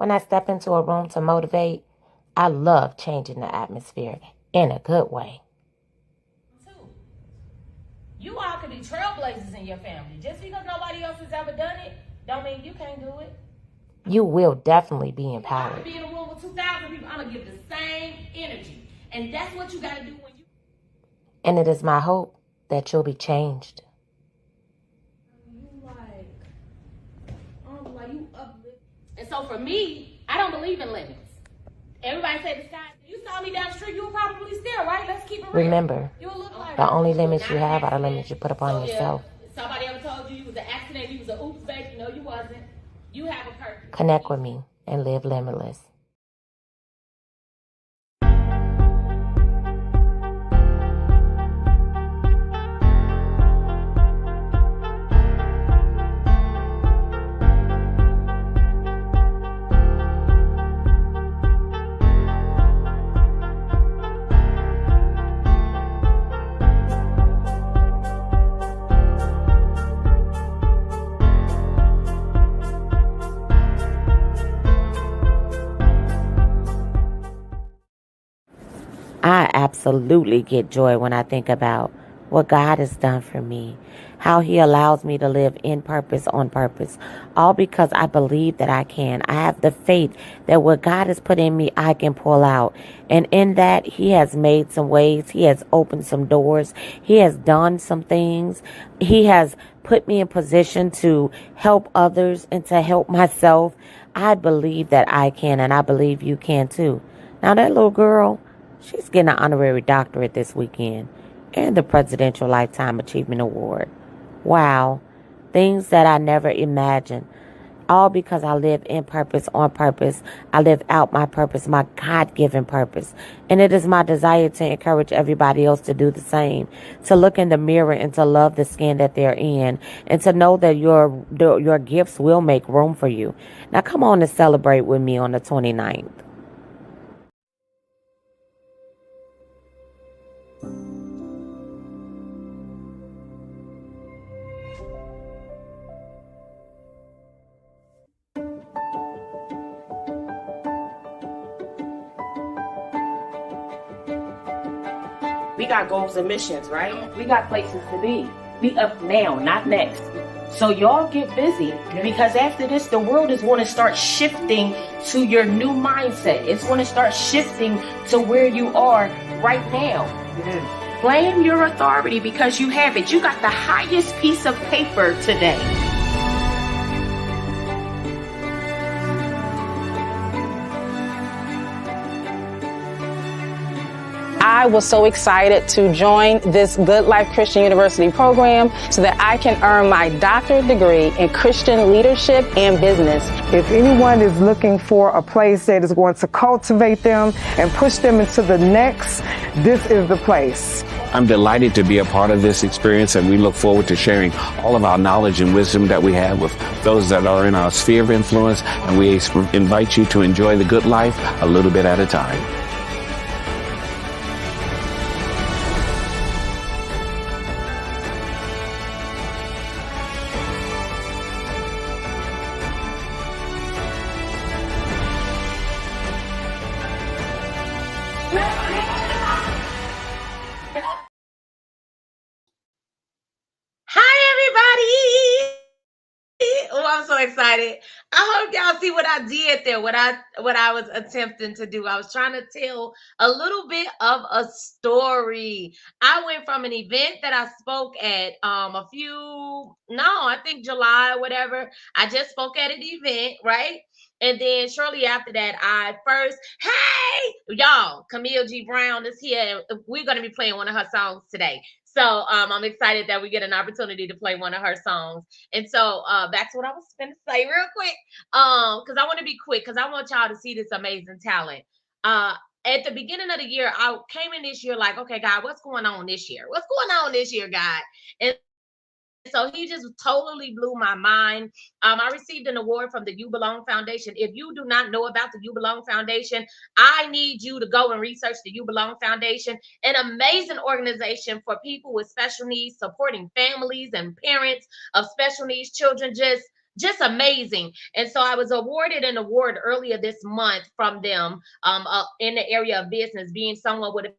When I step into a room to motivate, I love changing the atmosphere in a good way. You all could be trailblazers in your family. Just because nobody else has ever done it, don't mean you can't do it. You will definitely be I empowered. could be in a room with 2,000 people. I'm going to give the same energy. And that's what you got to do when you... And it is my hope that you'll be changed. You uplift. And so for me, I don't believe in limits. Everybody say the sky. You saw me down the street, you were probably still, right? Let's keep it real. Remember, the only limits you have are the limits you put upon yourself. Somebody ever told you was an accident, you was an oops baby? No, you wasn't. You have a purpose. Connect with me and live limitless. I absolutely get joy when I think about what God has done for me, how He allows me to live in purpose, on purpose, all because I believe that I can. I have the faith that what God has put in me, I can pull out. And in that, He has made some ways. He has opened some doors. He has done some things. He has put me in position to help others and to help myself. I believe that I can, and I believe you can too. Now, that little girl, she's getting an honorary doctorate this weekend and the Presidential Lifetime Achievement Award. Wow. Things that I never imagined. All because I live in purpose, on purpose. I live out my purpose, my God-given purpose. And it is my desire to encourage everybody else to do the same. To look in the mirror and to love the skin that they're in. And to know that your gifts will make room for you. Now come on and celebrate with me on the 29th. We got goals and missions, right? We got places to be. We up now, not next. So y'all get busy, because after this, the world is going to start shifting to your new mindset. It's going to start shifting to where you are right now. Claim your authority because you have it. You got the highest piece of paper today. I was so excited to join this Good Life Christian University program so that I can earn my doctorate degree in Christian leadership and business. If anyone is looking for a place that is going to cultivate them and push them into the next, this is the place. I'm delighted to be a part of this experience, and we look forward to sharing all of our knowledge and wisdom that we have with those that are in our sphere of influence, and we invite you to enjoy the good life a little bit at a time. I'm so excited. I hope y'all see what I did there, what I was attempting to do. I was trying to tell a little bit of a story. I went from an event that I spoke at I think July or whatever. I just spoke at an event, right? And then shortly after that, hey, y'all, Camille G. Brown is here. We're going to be playing one of her songs today. So I'm excited that we get an opportunity to play one of her songs. And so back to what I was going to say real quick, because I want to be quick, because I want y'all to see this amazing talent. At the beginning of the year, I came in this year like, okay, God, what's going on this year? What's going on this year, God? And so He just totally blew my mind. I received an award from the You Belong Foundation. If you do not know about the You Belong Foundation, I need you to go and research the You Belong Foundation, an amazing organization for people with special needs, supporting families and parents of special needs children. Just just amazing. And so I was awarded an award earlier this month from them, in the area of business, being someone with a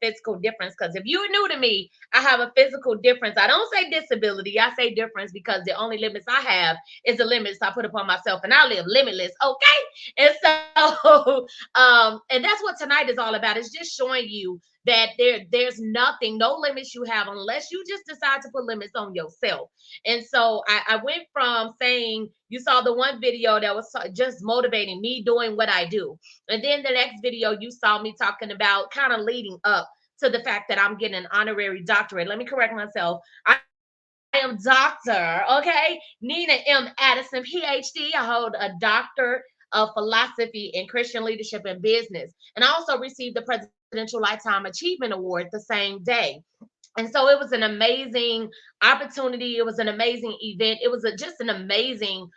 physical difference. Because if you're new to me, I have a physical difference. I don't say disability, I say difference, because the only limits I have is the limits I put upon myself, and I live limitless. Okay. And so and that's what tonight is all about. It's just showing you that there's nothing, no limits you have, unless you just decide to put limits on yourself. And so I went from saying, you saw the one video that was just motivating me doing what I do. And then the next video, you saw me talking about kind of leading up to the fact that I'm getting an honorary doctorate. Let me correct myself. I am Dr. Okay, Nina M. Addison, PhD. I hold a doctor of philosophy in Christian leadership and business. And I also received the Presidential Lifetime Achievement Award the same day. And so it was an amazing opportunity. It was an amazing event. It was just an amazing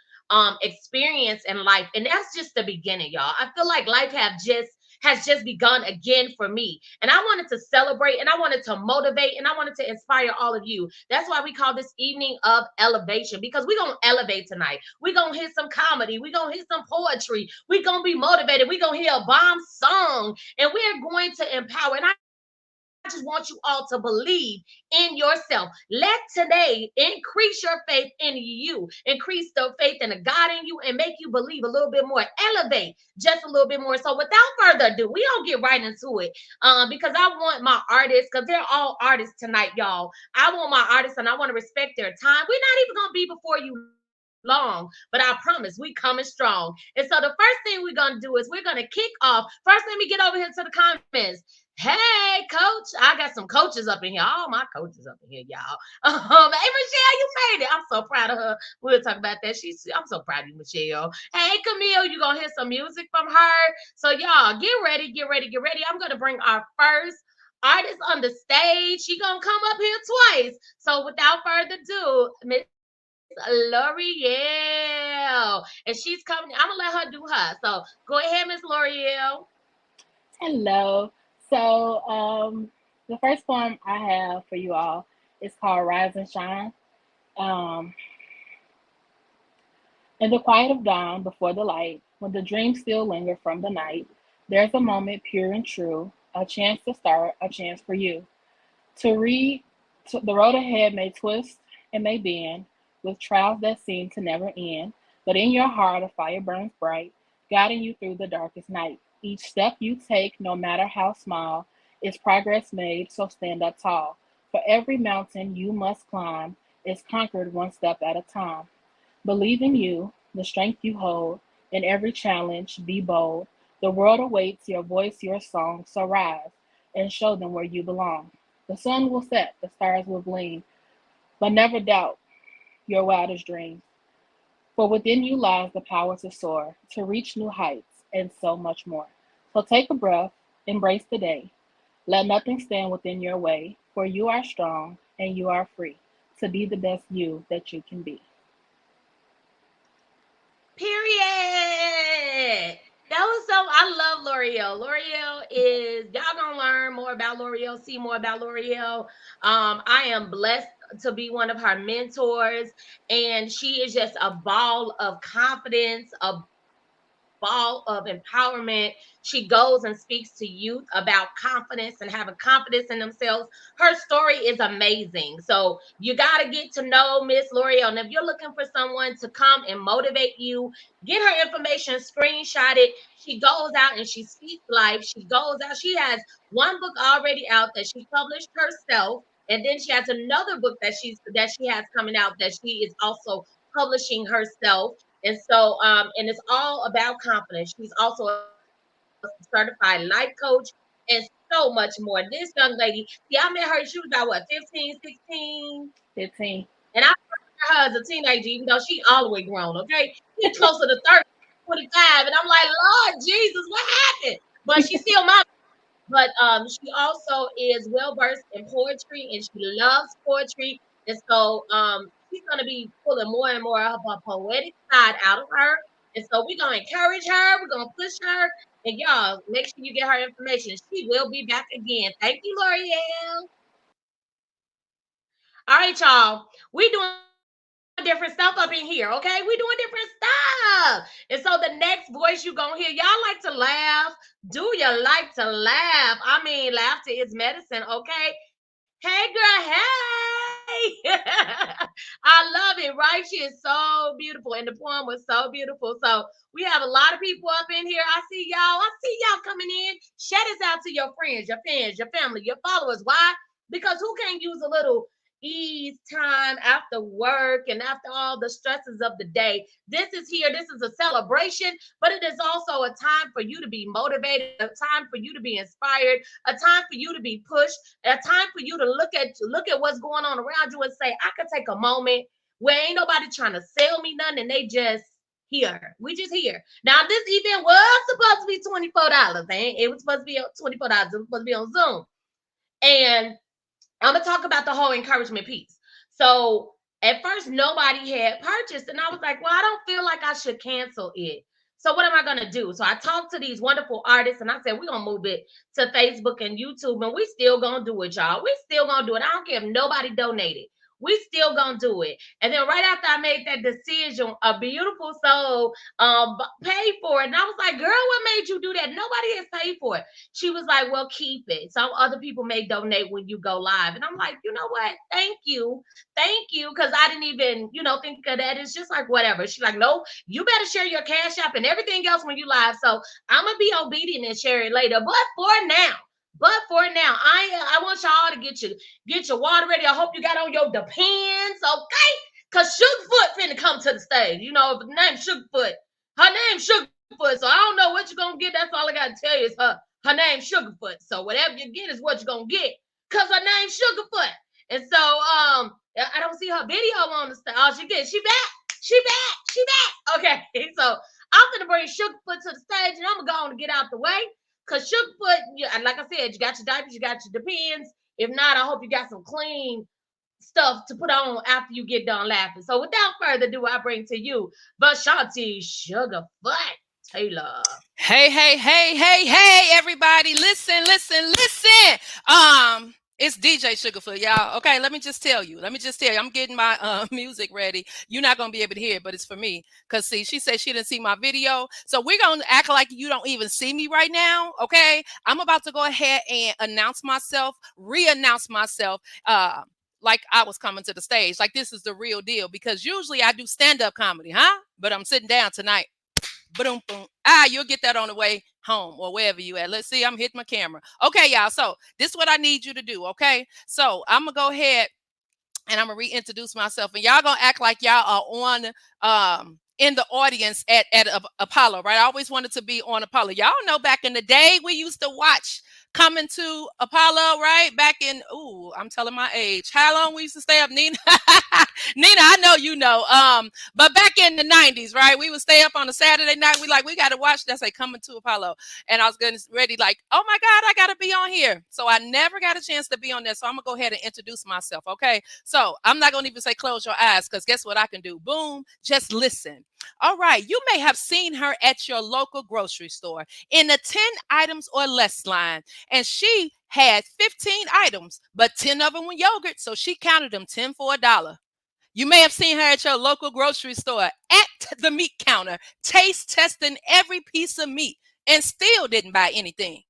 experience in life. And that's just the beginning, y'all. I feel like life has just begun again for me. And I wanted to celebrate, and I wanted to motivate, and I wanted to inspire all of you. That's why we call this evening of elevation, because we're going to elevate tonight. We're going to hit some comedy. We're going to hit some poetry. We're going to be motivated. We're going to hear a bomb song, and we're going to empower. And I just want you all to believe in yourself. Let today increase your faith in you, increase the faith in the God in you, and make you believe a little bit more, elevate just a little bit more. So without further ado, we don't get right into it, because I want my artists, because they're all artists tonight, y'all. I want my artists, and I want to respect their time. We're not even going to be before you long, but I promise we coming strong. And so the first thing we're going to do is we're going to kick off. First, let me get over here to the comments. Hey, coach. I got some coaches up in here. All my coaches up in here, y'all. Hey, Michelle, you made it. I'm so proud of her. We'll talk about that. I'm so proud of you, Michelle. Hey, Camille, you going to hear some music from her. So, y'all, get ready, get ready, get ready. I'm going to bring our first artist on the stage. She going to come up here twice. So, without further ado, Miss L'Oreal. And she's coming. I'm going to let her do her. So, go ahead, Miss L'Oreal. Hello. The first poem I have for you all is called Rise and Shine. Um, in the quiet of dawn, before the light, when the dreams still linger from the night, there's a moment pure and true, a chance to start, a chance for you. To read, the road ahead may twist and may bend, with trials that seem to never end, but in your heart a fire burns bright, guiding you through the darkest night. Each step you take, no matter how small, is progress made, so stand up tall. For every mountain you must climb is conquered one step at a time. Believe in you, the strength you hold, in every challenge, be bold. The world awaits your voice, your song, so rise and show them where you belong. The sun will set, the stars will gleam, but never doubt your wildest dreams. For within you lies the power to soar, to reach new heights, and so much more. So take a breath, embrace the day. Let nothing stand within your way, for you are strong and you are free to be the best you that you can be. Period. That was so. I love L'Oreal. L'Oreal is, y'all gonna learn more about L'Oreal, see more about L'Oreal. I am blessed to be one of her mentors, and she is just a ball of confidence, a ball of empowerment. She goes and speaks to youth about confidence and having confidence in themselves. Her story is amazing. So you got to get to know Miss L'Oreal. And if you're looking for someone to come and motivate you, get her information, screenshot it. She goes out and she speaks life. She goes out. She has one book already out that she published herself. And then she has another book that she has coming out that she is also publishing herself. And so, and it's all about confidence. She's also a certified life coach and so much more. This young lady, see, I met her, she was about what, 15, 16? 15. And I remember her as a teenager, even though she all the way grown, okay? She's closer to 30, 25. And I'm like, Lord Jesus, what happened? But she's still my, but she also is well versed in poetry, and she loves poetry. And so she's gonna be pulling more and more of her poetic side out of her. And so we're gonna encourage her, we're gonna push her, and y'all make sure you get her information. She will be back again. Thank you, L'Oreal. All right, y'all. We're doing a little bit of different stuff up in here, okay? We doing different stuff. And so the next voice you gonna hear, y'all like to laugh. Do you like to laugh? I mean, laughter is medicine, okay? Hey girl, hey. I love it, right? She is so beautiful. And the poem was so beautiful. So we have a lot of people up in here. I see y'all. I see y'all coming in. Share this out to your friends, your fans, your family, your followers. Why? Because who can't use a little ease time after work and after all the stresses of the day? This is here. This is a celebration, but it is also a time for you to be motivated, a time for you to be inspired, a time for you to be pushed, a time for you to look at what's going on around you and say, I could take a moment where ain't nobody trying to sell me nothing and they just here. We just here. Now, this event was supposed to be $24, and it was supposed to be $24. It was supposed to be on Zoom. And I'm gonna talk about the whole encouragement piece. So at first, nobody had purchased, and I was like, well, I don't feel like I should cancel it. So what am I gonna do? So I talked to these wonderful artists, and I said, we're gonna move it to Facebook and YouTube, and we still gonna do it, y'all. We still gonna do it. I don't care if nobody donated. We still gonna do it. And then right after I made that decision, a beautiful soul paid for it. And I was like, girl, what made you do that? Nobody has paid for it. She was like, well, keep it. Some other people may donate when you go live. And I'm like, you know what? Thank you. Thank you. Because I didn't even, think of that. It's just like, whatever. She's like, no, you better share your Cash App and everything else when you live. So I'm going to be obedient and share it later. But for now, I want y'all to get your water ready. I hope you got on your Depends, okay? Because Sugarfoot finna come to the stage. You know, if the name's Sugarfoot, her name's Sugarfoot, so I don't know what you're going to get. That's all I got to tell you is her name's Sugarfoot. So whatever you get is what you're going to get because her name's Sugarfoot. And so I don't see her video on the stage. Oh, she back. Okay, so I'm going to bring Sugarfoot to the stage, and I'm going to go on and get out the way. Because Sugarfoot, like I said, you got your diapers, you got your Depends. If not, I hope you got some clean stuff to put on after you get done laughing. So without further ado, I bring to you Vashanti Sugarfoot Taylor. Hey, everybody. Listen. It's DJ Sugarfoot, y'all. Okay, let me just tell you. I'm getting my music ready. You're not going to be able to hear it, but it's for me. Because, see, she said she didn't see my video. So we're going to act like you don't even see me right now, okay? I'm about to go ahead and re-announce myself, like I was coming to the stage. Like this is the real deal. Because usually I do stand-up comedy, but I'm sitting down tonight. Boom, boom. You'll get that on the way home or wherever you at. Let's see. I'm hitting my camera. Okay, y'all. So this is what I need you to do. Okay. So I'm going to go ahead and I'm going to reintroduce myself. And y'all going to act like y'all are on in the audience at Apollo, right? I always wanted to be on Apollo. Y'all know back in the day we used to watch Coming to Apollo, right? Back in, I'm telling my age. How long we used to stay up, Nina? Nina, I know you know. But back in the 90s, right? We would stay up on a Saturday night. We got to watch that say Coming to Apollo. And I was getting ready like, oh my God, I got to be on here. So I never got a chance to be on there. So I'm going to go ahead and introduce myself, okay? So I'm not going to even say close your eyes because guess what I can do? Boom, just listen. All right, you may have seen her at your local grocery store in the 10 items or less line. And she had 15 items, but 10 of them were yogurt. So she counted them 10 for $1. You may have seen her at your local grocery store at the meat counter, taste testing every piece of meat and still didn't buy anything.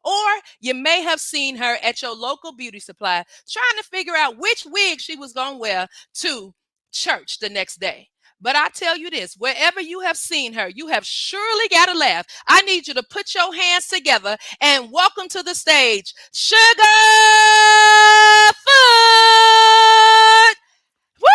Or you may have seen her at your local beauty supply trying to figure out which wig she was going to wear to church the next day. But I tell you this, wherever you have seen her, you have surely got to laugh. I need you to put your hands together and welcome to the stage, Sugarfoot. Woo!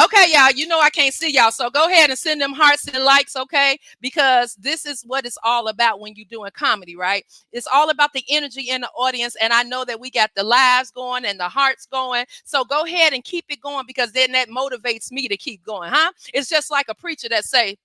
Okay, y'all, you know I can't see y'all, so go ahead and send them hearts and likes, okay? Because this is what it's all about when you're doing comedy, right? It's all about the energy in the audience, and I know that we got the lives going and the hearts going, so go ahead and keep it going because then that motivates me to keep going, It's just like a preacher that say,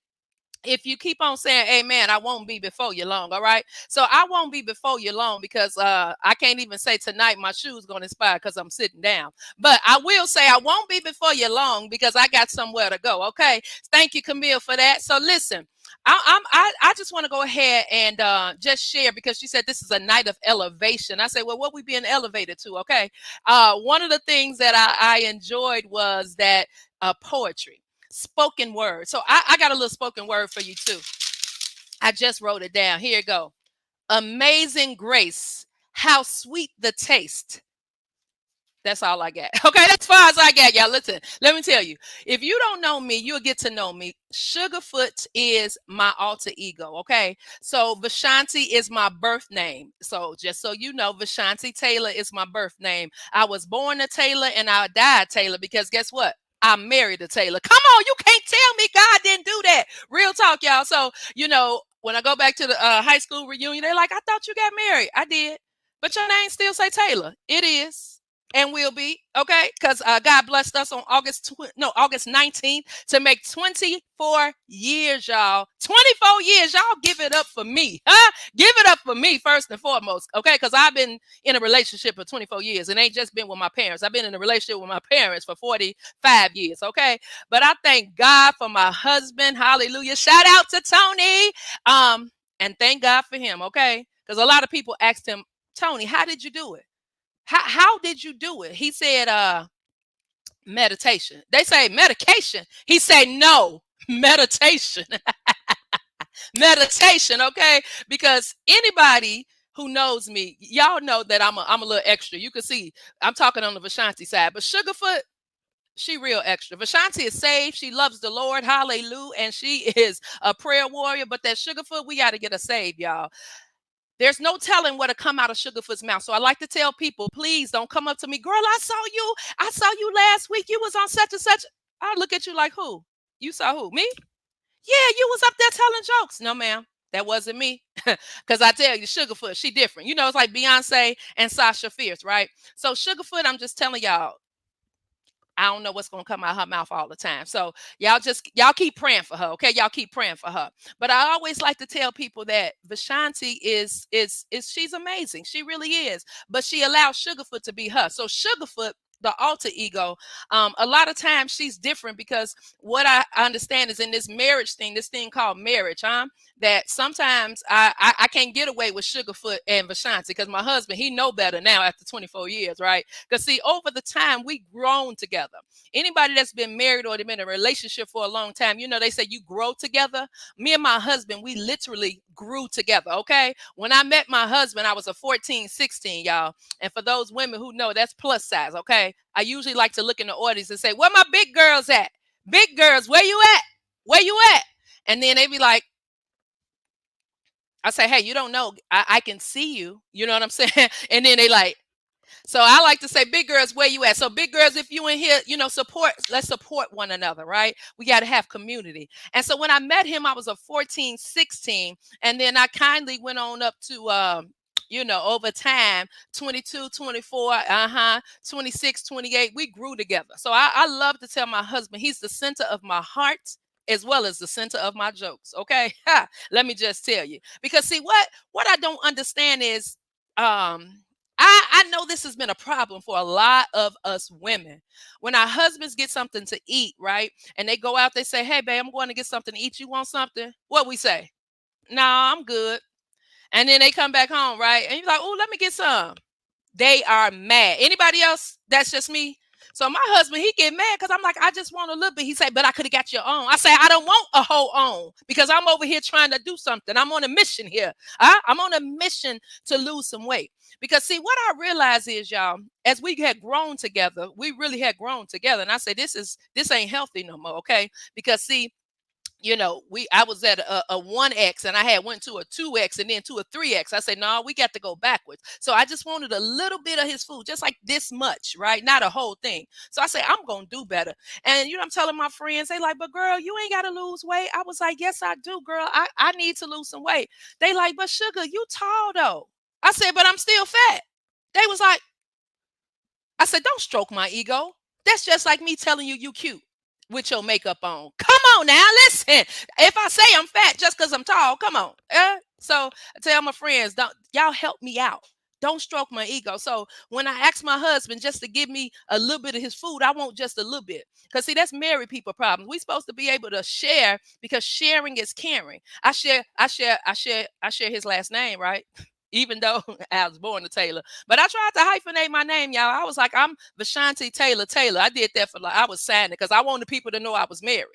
if you keep on saying amen, I won't be before you long. All right. So I won't be before you long because I can't even say tonight my shoe's going to expire because I'm sitting down. But I will say I won't be before you long because I got somewhere to go. OK, thank you, Camille, for that. So listen, I just want to go ahead and just share because she said this is a night of elevation. I say, well, what we being elevated to? OK, one of the things that I enjoyed was that poetry, spoken word. So I got a little spoken word for you too. I just wrote it down. Here you go. Amazing grace, how sweet the taste. That's all I got. Okay, that's as far as I got, y'all. Listen, let me tell you. If you don't know me, you'll get to know me. Sugarfoot is my alter ego. Okay, so Vashanti is my birth name. So just so you know, Vashanti Taylor is my birth name. I was born a Taylor and I died Taylor because guess what? I married a Taylor. Come on, you can't tell me God didn't do that. Real talk, y'all. So when I go back to the high school reunion, they're like, "I thought you got married." I did, but your name still say Taylor. It is and will be okay because God blessed us on August 19th to make 24 years, y'all. 24 years, y'all. Give it up for me, huh? Give it up for me first and foremost, okay? Because I've been in a relationship for 24 years and ain't just been with my parents. I've been in a relationship with my parents for 45 years, okay? But I thank God for my husband. Hallelujah! Shout out to Tony, and thank God for him, okay? Because a lot of people asked him, Tony, how did you do it? How did you do it? He said, meditation. They say medication. He said, no, meditation. Meditation, okay? Because anybody who knows me, y'all know that I'm a little extra. You can see I'm talking on the Vashanti side, but Sugarfoot, she real extra. Vashanti is saved. She loves the Lord. Hallelujah. And she is a prayer warrior. But that Sugarfoot, we got to get her saved, y'all. There's no telling what'll come out of Sugarfoot's mouth. So I like to tell people, please don't come up to me, girl, I saw you. I saw you last week. You was on such and such. I look at you like, who? You saw who? Me? Yeah, you was up there telling jokes. No, ma'am. That wasn't me. Because I tell you, Sugarfoot, she different. It's like Beyonce and Sasha Fierce, right? So Sugarfoot, I'm just telling y'all, I don't know what's gonna come out her mouth all the time. So y'all keep praying for her, okay? Y'all keep praying for her. But I always like to tell people that Vashanti is she's amazing. She really is. But she allows Sugarfoot to be her. So Sugarfoot, the alter ego, a lot of times she's different because what I understand is in this marriage thing, this thing called marriage, that sometimes I can't get away with Sugarfoot and Vashanti because my husband, he know better now after 24 years, right? Because see, over the time we grown together. Anybody that's been married or been in a relationship for a long time, they say you grow together. Me and my husband, we literally grew together, okay? When I met my husband, I was a 14, 16, y'all. And for those women who know, that's plus size, okay? I usually like to look in the audience and say, where my big girls at? Big girls, where you at? Where you at? And then they be like, I say, hey, you don't know. I can see you. You know what I'm saying? And then they like, so I like to say, big girls, where you at? So big girls, if you in here, let's support one another, right? We got to have community. And so when I met him, I was a 14, 16. And then I kindly went on up to, over time, 22, 24, 26, 28, we grew together. So I love to tell my husband, he's the center of my heart as well as the center of my jokes. Okay. Let me just tell you, because see, what I don't understand is, I know this has been a problem for a lot of us women. When our husbands get something to eat, right? And they go out, they say, hey, babe, I'm going to get something to eat. You want something? What we say? No, I'm good. And then they come back home, right? And you're like, oh, let me get some. They are mad. Anybody else? That's just me. So my husband, he get mad because I'm like, I just want a little bit. He said, but I could have got your own. I say, I don't want a whole own because I'm over here trying to do something. I'm on a mission here. I'm on a mission to lose some weight. Because see, what I realize is, y'all, as we had grown together, we really had grown together. And I say, this ain't healthy no more, okay? Because see, I was at a 1X and I had went to a 2X and then to a 3X. I said, no, we got to go backwards. So I just wanted a little bit of his food, just like this much, right? Not a whole thing. So I said, I'm going to do better. And, I'm telling my friends, they like, but girl, you ain't got to lose weight. I was like, yes, I do, girl. I need to lose some weight. They like, but sugar, you tall though. I said, but I'm still fat. They was like, I said, don't stroke my ego. That's just like me telling you cute with your makeup on. Come on now, listen. If I say I'm fat just because I'm tall, come on. So I tell my friends, y'all help me out. Don't stroke my ego. So when I ask my husband just to give me a little bit of his food, I want just a little bit. Because see, that's married people problems. We're supposed to be able to share because sharing is caring. I share his last name, right? even though I was born a Taylor. But I tried to hyphenate my name, y'all. I was like, I'm Vashanti Taylor Taylor. I did that for like, I was signing because I wanted people to know I was married.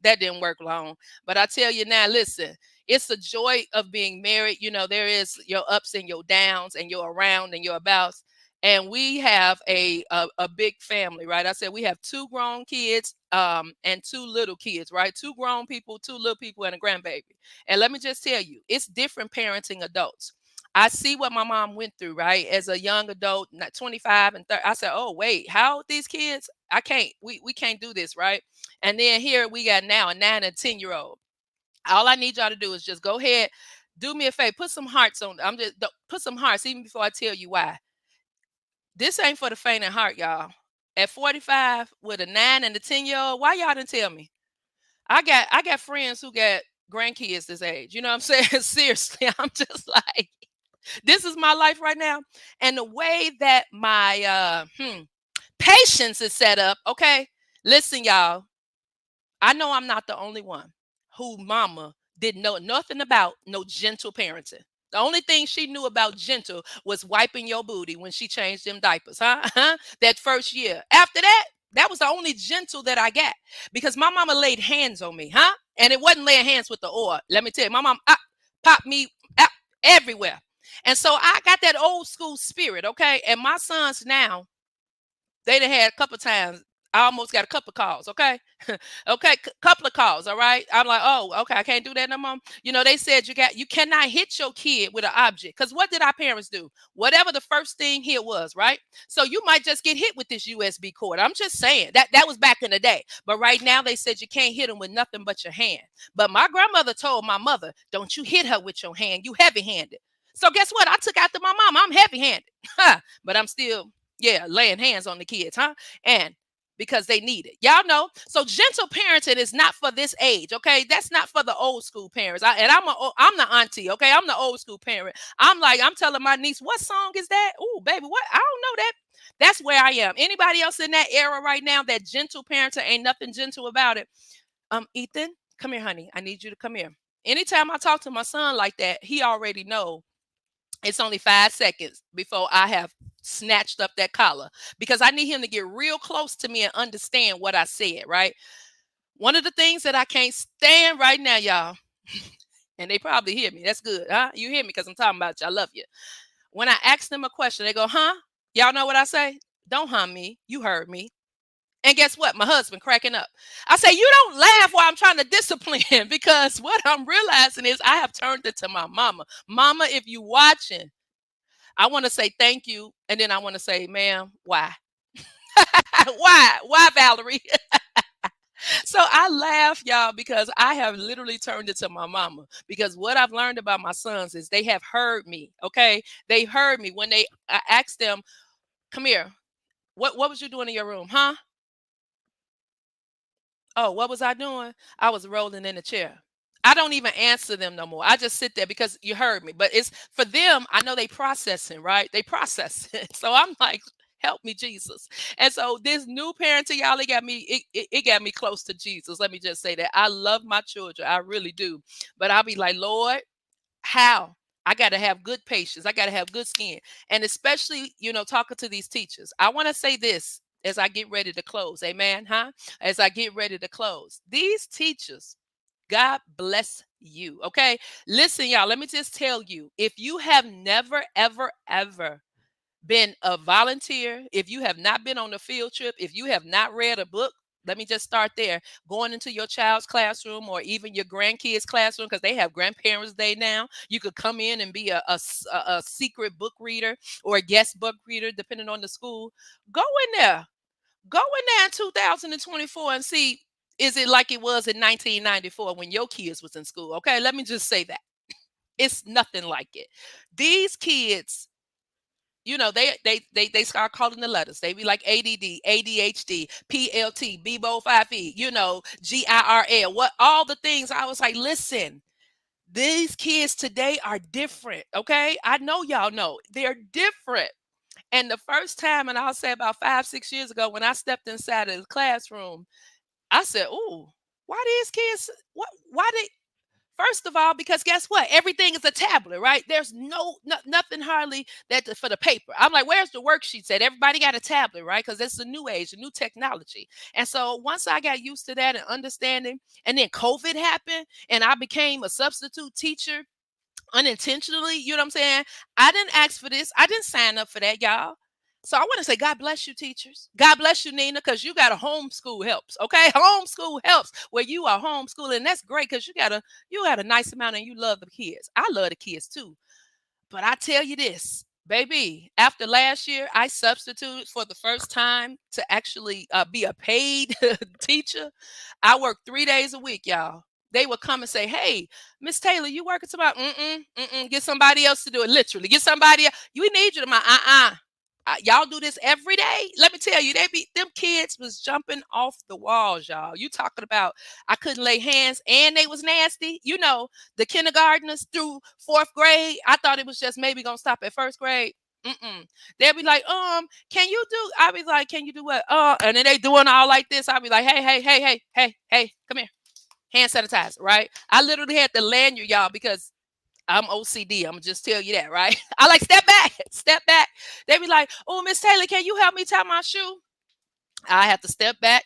That didn't work long. But I tell you now, listen, it's the joy of being married. You know, there is your ups and your downs and your around and your abouts. And we have a big family, right? I said we have 2 grown kids and 2 little kids, right? 2 grown people, 2 little people, and a grandbaby. And let me just tell you, it's different parenting adults. I see what my mom went through, right? As a young adult, not 25 and 30. I said, oh, wait, how old these kids? I can't, we can't do this, right? And then here we got now a 9 and 10-year-old. All I need y'all to do is just go ahead, do me a favor, put some hearts on. I'm just put some hearts even before I tell you why. This ain't for the faint of heart, y'all. At 45 with a 9 and a 10-year-old, why y'all didn't tell me? I got friends who got grandkids this age. You know what I'm saying? Seriously, I'm just like, this is my life right now. And the way that my patience is set up, okay? Listen, y'all, I know I'm not the only one who mama didn't know nothing about no gentle parenting. The only thing she knew about gentle was wiping your booty when she changed them diapers, huh? That first year. After that, that was the only gentle that I got because my mama laid hands on me, huh? And it wasn't laying hands with the oil. Let me tell you, my mom popped me everywhere. And so I got that old school spirit, okay? And my sons now, they done had a couple times. I almost got a couple of calls, okay? Okay, couple of calls, all right? I'm like, oh, okay, I can't do that no more. You know, they said you cannot hit your kid with an object. Because what did our parents do? Whatever the first thing here was, right? So you might just get hit with this USB cord. I'm just saying that was back in the day. But right now they said you can't hit them with nothing but your hand. But my grandmother told my mother, don't you hit her with your hand. You heavy-handed. So guess what? I took after my mom. I'm heavy-handed. But I'm still, yeah, laying hands on the kids, huh? And because they need it. Y'all know. So gentle parenting is not for this age, okay? That's not for the old school parents. I'm the auntie, okay? I'm the old school parent. I'm telling my niece, what song is that? Oh, baby, what? I don't know that. That's where I am. Anybody else in that era right now, that gentle parenting, ain't nothing gentle about it. Ethan, come here, honey. I need you to come here. Anytime I talk to my son like that, he already know it's only 5 seconds before I have snatched up that collar because I need him to get real close to me and understand what I said, right? One of the things that I can't stand right now, y'all, and they probably hear me. That's good, huh? You hear me because I'm talking about you. I love you. When I ask them a question, they go, huh? Y'all know what I say? Don't hum me. You heard me. And guess what? My husband cracking up. I say, you don't laugh while I'm trying to discipline him because what I'm realizing is I have turned it to my mama. Mama, if you watching, I want to say thank you. And then I want to say, ma'am, why? Why? Why, Valerie? So I laugh, y'all, because I have literally turned it to my mama. Because what I've learned about my sons is they have heard me. Okay. They heard me when I asked them, come here. What was you doing in your room? Huh? Oh, what was I doing? I was rolling in a chair. I don't even answer them no more. I just sit there because you heard me. But it's for them, I know they processing, right? They process it. So I'm like, help me, Jesus. And so this new parenting, y'all, it got me close to Jesus. Let me just say that. I love my children. I really do. But I'll be like, Lord, how? I got to have good patience. I got to have good skin. And especially, talking to these teachers. I want to say this as I get ready to close. Amen. Huh? As I get ready to close. These teachers, God bless you. Okay. Listen, y'all, let me just tell you, if you have never, ever, ever been a volunteer, if you have not been on a field trip, if you have not read a book, let me just start there. Going into your child's classroom or even your grandkids' classroom, because they have Grandparents' Day now. You could come in and be a secret book reader or a guest book reader, depending on the school. Go in there. Go in there in 2024 and see, is it like it was in 1994 when your kids was in school? Okay, let me just say that. It's nothing like it. These kids, they start calling the letters. They be like ADD, ADHD, PLT, BBO 5E, GIRL, what all the things. I was like, listen, these kids today are different. Okay. I know y'all know they're different. And the first time, and I'll say about 5-6 years ago, when I stepped inside of the classroom, I said, "Ooh, why these kids? Why they? First of all, because guess what? Everything is a tablet, right? There's nothing hardly for the paper. I'm like, where's the worksheet? Said everybody got a tablet, right? Because it's the new age, the new technology. And so once I got used to that and understanding, and then COVID happened, and I became a substitute teacher unintentionally. You know what I'm saying? I didn't ask for this. I didn't sign up for that, y'all. So I want to say, God bless you, teachers. God bless you, Nina, because you got a homeschool helps. Okay, homeschool helps where you are homeschooling. That's great because you got a nice amount and you love the kids. I love the kids too. But I tell you this, baby, after last year, I substituted for the first time to actually be a paid teacher. I work 3 days a week, y'all. They would come and say, "Hey, Miss Taylor, you working tomorrow? Get somebody else to do it. Literally, get somebody else. We need you tomorrow. Y'all do this every day. Let me tell you, them kids was jumping off the walls, y'all. You talking about I couldn't lay hands and they was nasty. You know, the kindergartners through fourth grade. I thought it was just maybe gonna stop at first grade. They'll be like, can you do? I'll be like, can you do what? And then they doing all like this. I'll be like, hey, come here, hand sanitizer, right? I literally had to lanyard y'all because I'm OCD. I'm gonna just tell you that, right? I like step back, step back. They be like, "Oh, Miss Taylor, can you help me tie my shoe?" I have to step back,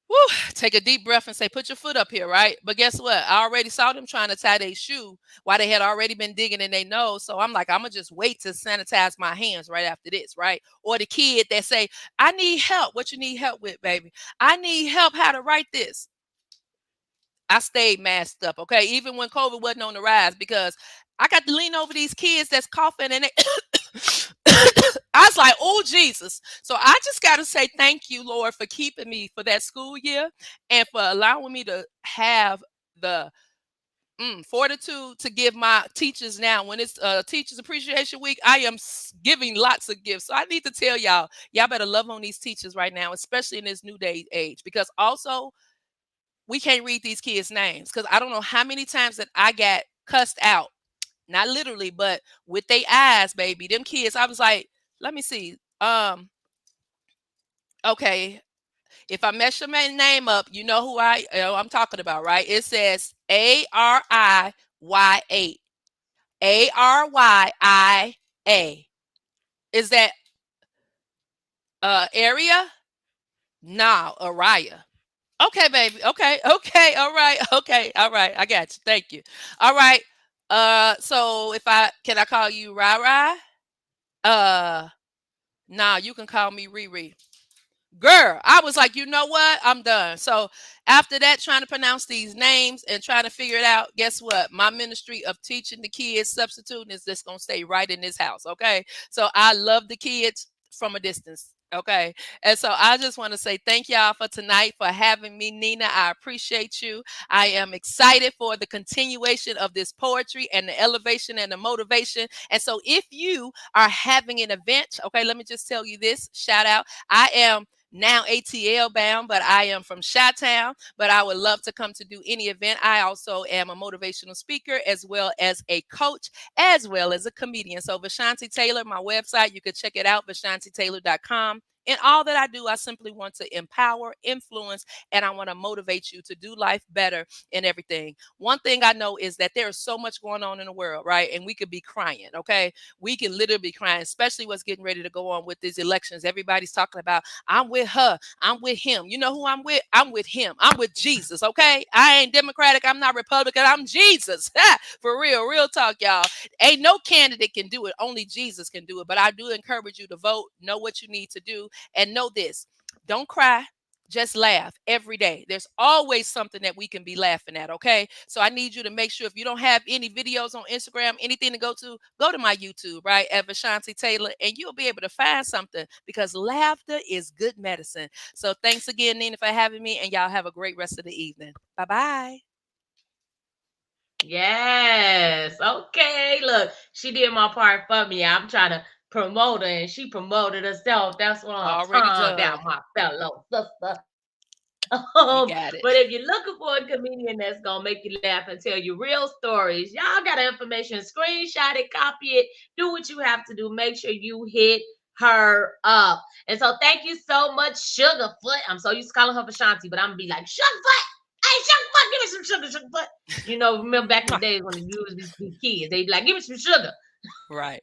woo, take a deep breath and say, "Put your foot up here," right? But guess what? I already saw them trying to tie their shoe while they had already been digging in their nose. So I'm like, I'm gonna just wait to sanitize my hands right after this, right? Or the kid that say, "I need help." What you need help with, baby? I need help how to write this. I stayed masked up, okay, even when COVID wasn't on the rise, because I got to lean over these kids that's coughing and they I was like, oh Jesus. So I just got to say thank you, Lord, for keeping me for that school year and for allowing me to have the fortitude to give my teachers now. When it's Teachers Appreciation Week, I am giving lots of gifts. So I need to tell y'all better love on these teachers right now, especially in this new day age, because also we can't read these kids' names because I don't know how many times that I got cussed out. Not literally, but with their eyes, baby. Them kids, I was like, let me see. Okay. If I mess your name up, you know who I'm talking about, right? It says Ariya. Arya. Is that area? No, Araya. Okay, baby. Okay. Okay. All right. Okay. All right. I got you. Thank you. All right. So if I call you Rara? Uh, nah, you can call me Riri. Girl, I was like, you know what? I'm done. So after that, trying to pronounce these names and trying to figure it out, guess what? My ministry of teaching the kids substituting is just gonna stay right in this house. Okay. So I love the kids from a distance. Okay. And so I just want to say thank y'all for tonight for having me, Nina. I appreciate you. I am excited for the continuation of this poetry and the elevation and the motivation. And so if you are having an event, okay, let me just tell you this shout out. I am now ATL bound, but I am from Chi-Town, but I would love to come to do any event. I also am a motivational speaker as well as a coach, as well as a comedian. So Vashanti Taylor, my website, you can check it out, vashantitaylor.com. In all that I do, I simply want to empower, influence, and I want to motivate you to do life better in everything. One thing I know is that there is so much going on in the world, right? And we could be crying, okay? We can literally be crying, especially what's getting ready to go on with these elections. Everybody's talking about, I'm with her, I'm with him. You know who I'm with? I'm with him. I'm with Jesus, okay? I ain't Democratic, I'm not Republican, I'm Jesus. For real, real talk, y'all. Ain't no candidate can do it. Only Jesus can do it. But I do encourage you to vote, know what you need to do, and know this. Don't cry. Just laugh every day. There's always something that we can be laughing at, okay? So I need you to make sure if you don't have any videos on Instagram, anything to go to my YouTube, right? At Vashanti Taylor, and you'll be able to find something because laughter is good medicine. So thanks again, Nina, for having me, and y'all have a great rest of the evening. Bye-bye. Yes. Okay. Look, she did my part for me. I'm trying to promote her, and she promoted herself. That's what I'm Already talking done. about, my fellow sister. You got it. But if you're looking for a comedian that's gonna make you laugh and tell you real stories, y'all got information, screenshot it, copy it, do what you have to do. Make sure you hit her up. And so thank you so much, Sugarfoot. I'm so used to calling her Vashanti, but I'm gonna be like, Sugarfoot, hey Sugarfoot, give me some sugar, sugar butt. You know, remember back in the days when you was these kids, they'd be like, give me some sugar. Right.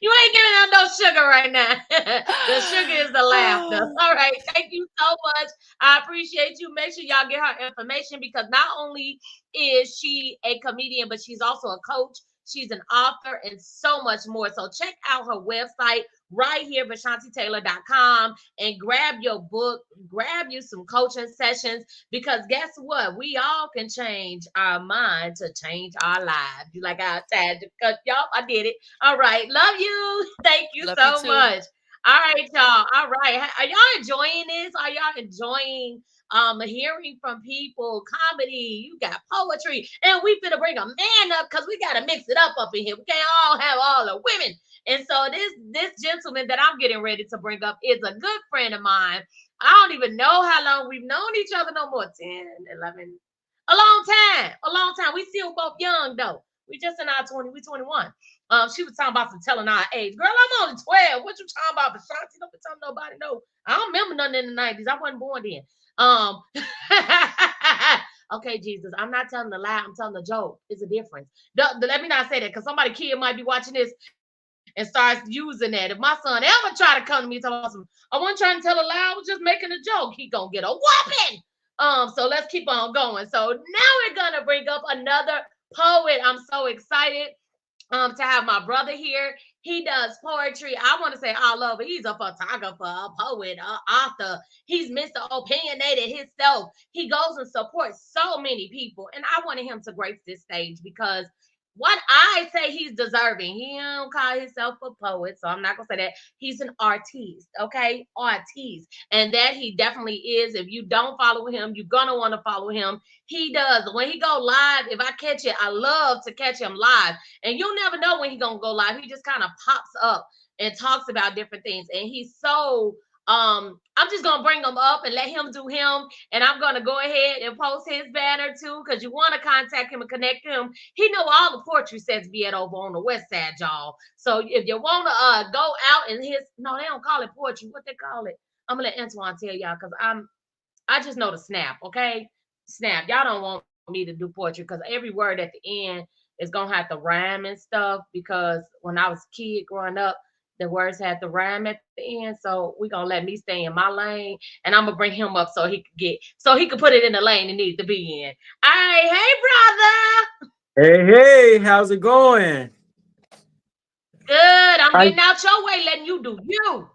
You ain't giving out no sugar right now. The sugar is the laughter. All right. Thank you so much. I appreciate you. Make sure y'all get her information because not only is she a comedian, but she's also a coach. She's an author and so much more. So check out her website right here, VashantiTaylor.com, and grab your book, grab you some coaching sessions, because guess what? We all can change our mind to change our lives. You like I said, y'all, I did it. All right. Love you. Thank you Love you so too. much. All right, y'all. All right. Are y'all enjoying this? Are y'all enjoying hearing from people, comedy? You got poetry, and we finna bring a man up because we gotta mix it up in here. We can't all have all the women. And so this gentleman that I'm getting ready to bring up is a good friend of mine. I don't even know how long we've known each other no more. 10, 11, a long time. A long time. We still both young though. We just in our 20, we 21. She was talking about some telling our age. Girl, I'm only 12. What you talking about? Bashanti, don't be telling nobody no. I don't remember nothing in the 90s. I wasn't born then. Okay, Jesus, I'm not telling the lie. I'm telling the joke. It's a difference. Let me not say that because somebody kid might be watching this and starts using that. If my son ever try to come to me and tell me, I wasn't trying to tell a lie, I was just making a joke, he gonna get a whooping. So let's keep on going. So now we're gonna bring up another poet. I'm so excited to have my brother here. He does poetry. I want to say all over. He's a photographer, a poet, an author. He's Mr. Opinionated himself. He goes and supports so many people. And I wanted him to grace this stage because what I say he's deserving. He don't call himself a poet, so I'm not gonna say that. He's an artiste, okay? Artiste. And that he definitely is. If you don't follow him, you're gonna want to follow him. He does. When he go live, if I catch it, I love to catch him live. And you'll never know when he's gonna go live. He just kind of pops up and talks about different things. And he's so I'm just gonna bring him up and let him do him. And I'm gonna go ahead and post his banner too, because you want to contact him and connect him. He know all the poetry sets be at over on the west side, y'all. So if you want to go out and no, they don't call it poetry. What they call it? I'm gonna let Antoine tell y'all because I just know the snap, okay? Snap. Y'all don't want me to do poetry because every word at the end is gonna have to rhyme and stuff. Because when I was a kid growing up, the words had to rhyme at the end. So we're gonna let me stay in my lane, and I'm gonna bring him up so he could put it in the lane it needs to be in. All right, hey brother. Hey, how's it going? Good. I'm getting out your way, letting you do you.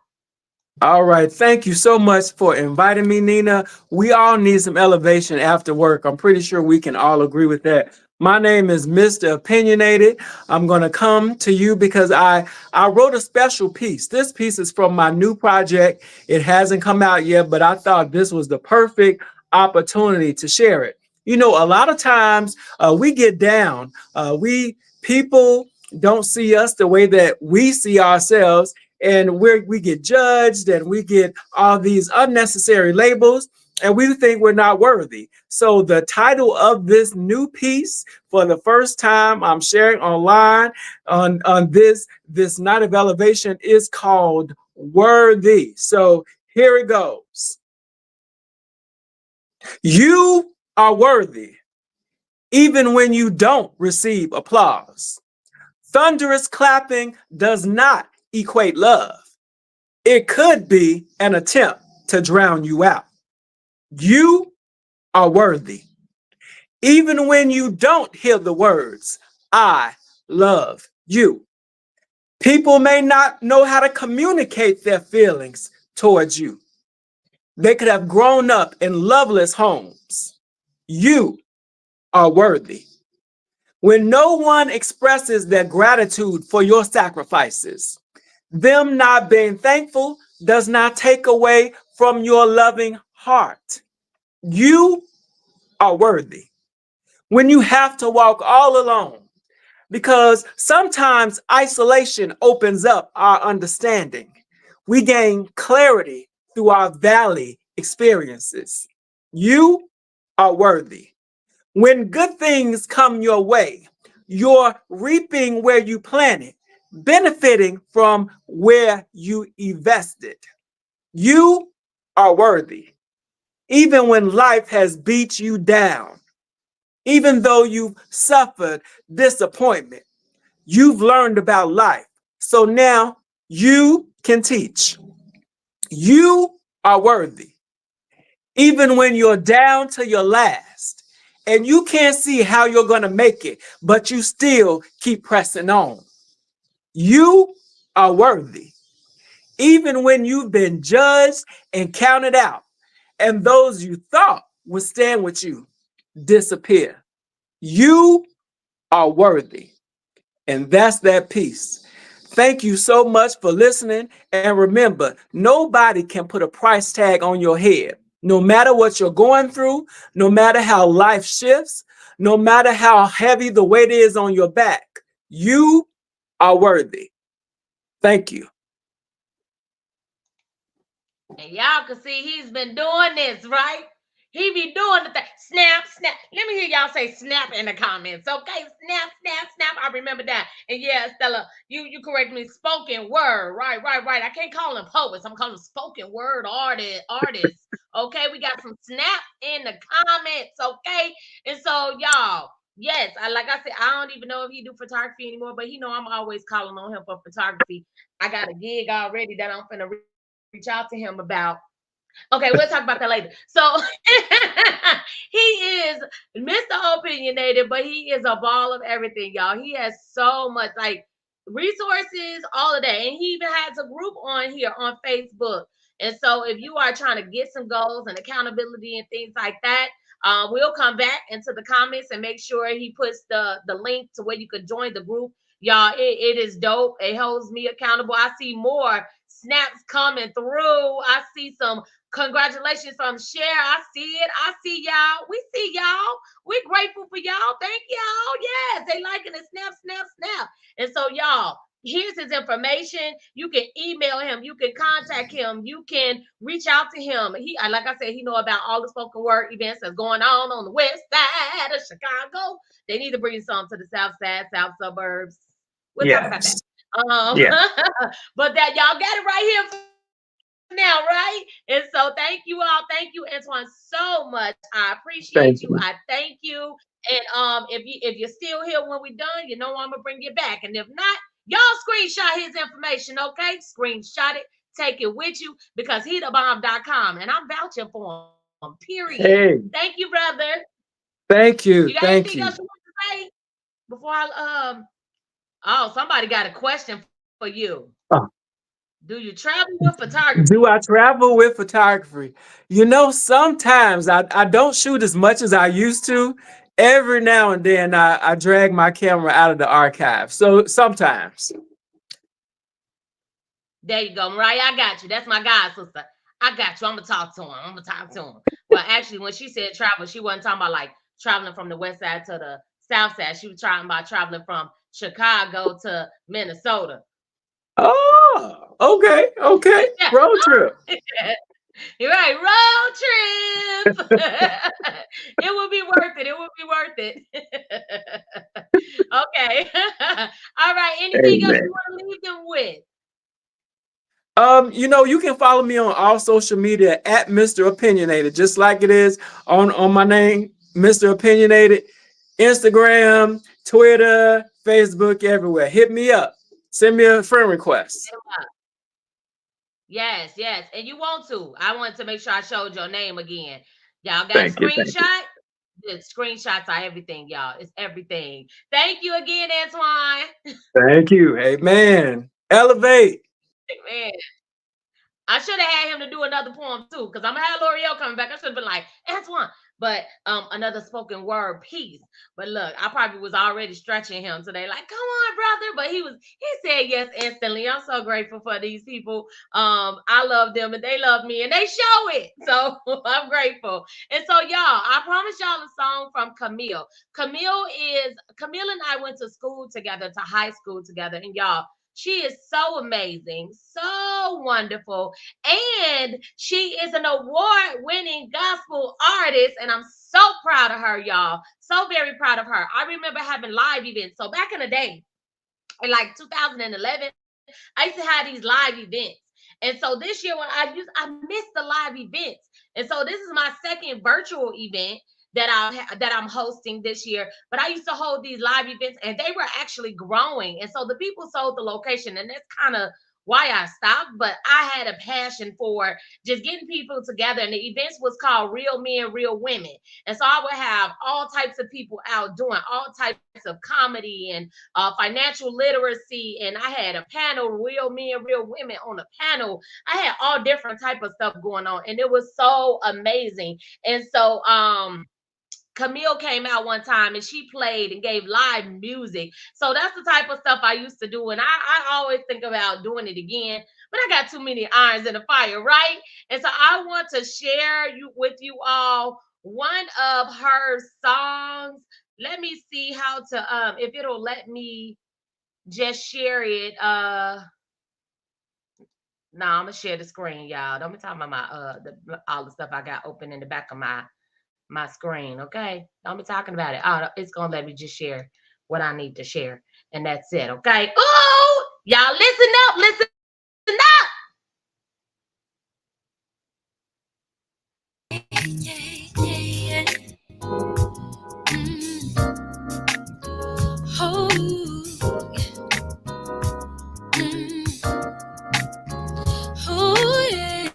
All right. Thank you so much for inviting me, Nina. We all need some elevation after work. I'm pretty sure we can all agree with that. My name is Mr. Opinionated. I'm going to come to you because I wrote a special piece. This piece is from my new project. It hasn't come out yet, but I thought this was the perfect opportunity to share it. You know, a lot of times we get down. People don't see us the way that we see ourselves, and we get judged and we get all these unnecessary labels, and we think we're not worthy. So the title of this new piece, for the first time I'm sharing online on this night of elevation, is called Worthy. So here it goes. You are worthy even when you don't receive applause. Thunderous clapping does not equate love. It could be an attempt to drown you out. You are worthy. Even when you don't hear the words, I love you. People may not know how to communicate their feelings towards you. They could have grown up in loveless homes. You are worthy. When no one expresses their gratitude for your sacrifices, them not being thankful does not take away from your loving heart. You are worthy. When you have to walk all alone, because sometimes isolation opens up our understanding. We gain clarity through our valley experiences. You are worthy. When good things come your way, you're reaping where you planted, benefiting from where you invested. You are worthy. even when life has beat you down, even though you've suffered disappointment, you've learned about life. So now you can teach. You are worthy. Even when you're down to your last and you can't see how you're going to make it, but you still keep pressing on. You are worthy. Even when you've been judged and counted out, and those you thought would stand with you disappear. You are worthy. And that's that piece. Thank you so much for listening. And remember, nobody can put a price tag on your head. No matter what you're going through, no matter how life shifts, no matter how heavy the weight is on your back, you are worthy. Thank you. And y'all can see he's been doing this, right? He be doing the thing. Snap, snap. Let me hear y'all say snap in the comments. Okay, snap, snap, snap. I remember that. And yeah, Stella, you correct me. Spoken word. Right, right, right. I can't call them poets. I'm calling them spoken word artists. Okay, we got some snap in the comments. Okay. And so y'all, yes, like I said, I don't even know if he do photography anymore, but he know I'm always calling on him for photography. I got a gig already that I'm finna reach out to him about. Okay, we'll talk about that later. So he is Mr. Opinionated, but he is a ball of everything, y'all. He has so much like resources, all of that. And he even has a group on here on Facebook. And so if you are trying to get some goals and accountability and things like that, we'll come back into the comments and make sure he puts the link to where you could join the group. Y'all, it is dope. It holds me accountable. I see more snaps coming through. I see some congratulations from Cher. I see it. I see y'all. We see y'all. We're grateful for y'all. Thank y'all. Yes, they liking it. Snap, snap, snap. And so, y'all, here's his information. You can email him. You can contact him. You can reach out to him. He, like I said, he know about all the spoken word events that's going on the west side of Chicago. They need to bring some to the south side, south suburbs. We'll talk about that. Yes. Yeah. But that y'all got it right here now, right? And so thank you all. Thank you, Antoine, so much. I appreciate Thank you. you. I thank you. And if you're still here when we're done, you know I'm gonna bring you back. And if not, y'all screenshot his information, okay? Screenshot it, take it with you because he the bomb.com and I'm vouching for him. Period. Hey, Thank you, brother. thank you. You got Thank anything you. else you want to say before I oh, somebody got a question for you. Oh, Do you travel with do photography? I travel with photography? You know, sometimes I don't shoot as much as I used to. Every now and then I drag my camera out of the archive. So sometimes. There you go, Mariah. I got you. That's my god sister. I got you. I'm gonna talk to him. I'm gonna talk to him. Well, actually, when she said travel, she wasn't talking about like traveling from the west side to the south side. She was talking about traveling from Chicago to Minnesota. Oh, okay, okay. Road trip. You're right, road trip. It would be worth it. It would be worth it. Okay. All right. Anything else you Amen. want to leave them with? You know, you can follow me on all social media at Mr. Opinionated, just like it is on my name, Mr. Opinionated. Instagram, Twitter, Facebook, everywhere. Hit me up. Send me a friend request. Yes, yes. And you want to. I wanted to make sure I showed your name again. Y'all got a Thank you. Thank you. screenshot? The screenshots are everything, y'all. It's everything. Thank you again, Antoine. Thank you. Amen. Elevate. Man, I should have had him to do another poem too, because I'm gonna have L'Oreal coming back. I should have been like, Antoine, but another spoken word piece. But look, I probably was already stretching him today, like, come on, brother. But he said yes instantly. I'm so grateful for these people. I love them and they love me and they show it. So I'm grateful. And so y'all, I promise y'all a song from Camille. Camille and I went to school together, to high school together, and y'all. She is so amazing, so wonderful. And she is an award-winning gospel artist. And I'm so proud of her, y'all. So very proud of her. I remember having live events. So back in the day, in like 2011, I used to have these live events. And so this year when I missed the live events. And so this is my second virtual event that I'm hosting this year. But I used to hold these live events, and they were actually growing. And so the people sold the location, and that's kind of why I stopped. But I had a passion for just getting people together, and the events was called Real Men, Real Women. And so I would have all types of people out doing all types of comedy and financial literacy. And I had a panel, Real Men, Real Women on the panel. I had all different type of stuff going on, and it was so amazing. And so Camille came out one time and she played and gave live music. So that's the type of stuff I used to do. And I always think about doing it again, but I got too many irons in the fire, right? And so I want to share with you all one of her songs. Let me see how to, if it'll let me just share it. No, I'm gonna share the screen, y'all. Don't be talking about my all the stuff I got open in the back of my screen, okay? Don't be talking about it. Oh, it's gonna let me just share what I need to share, and that's it, okay? Oh, y'all listen up, listen up. Yeah. Oh. Oh, yeah.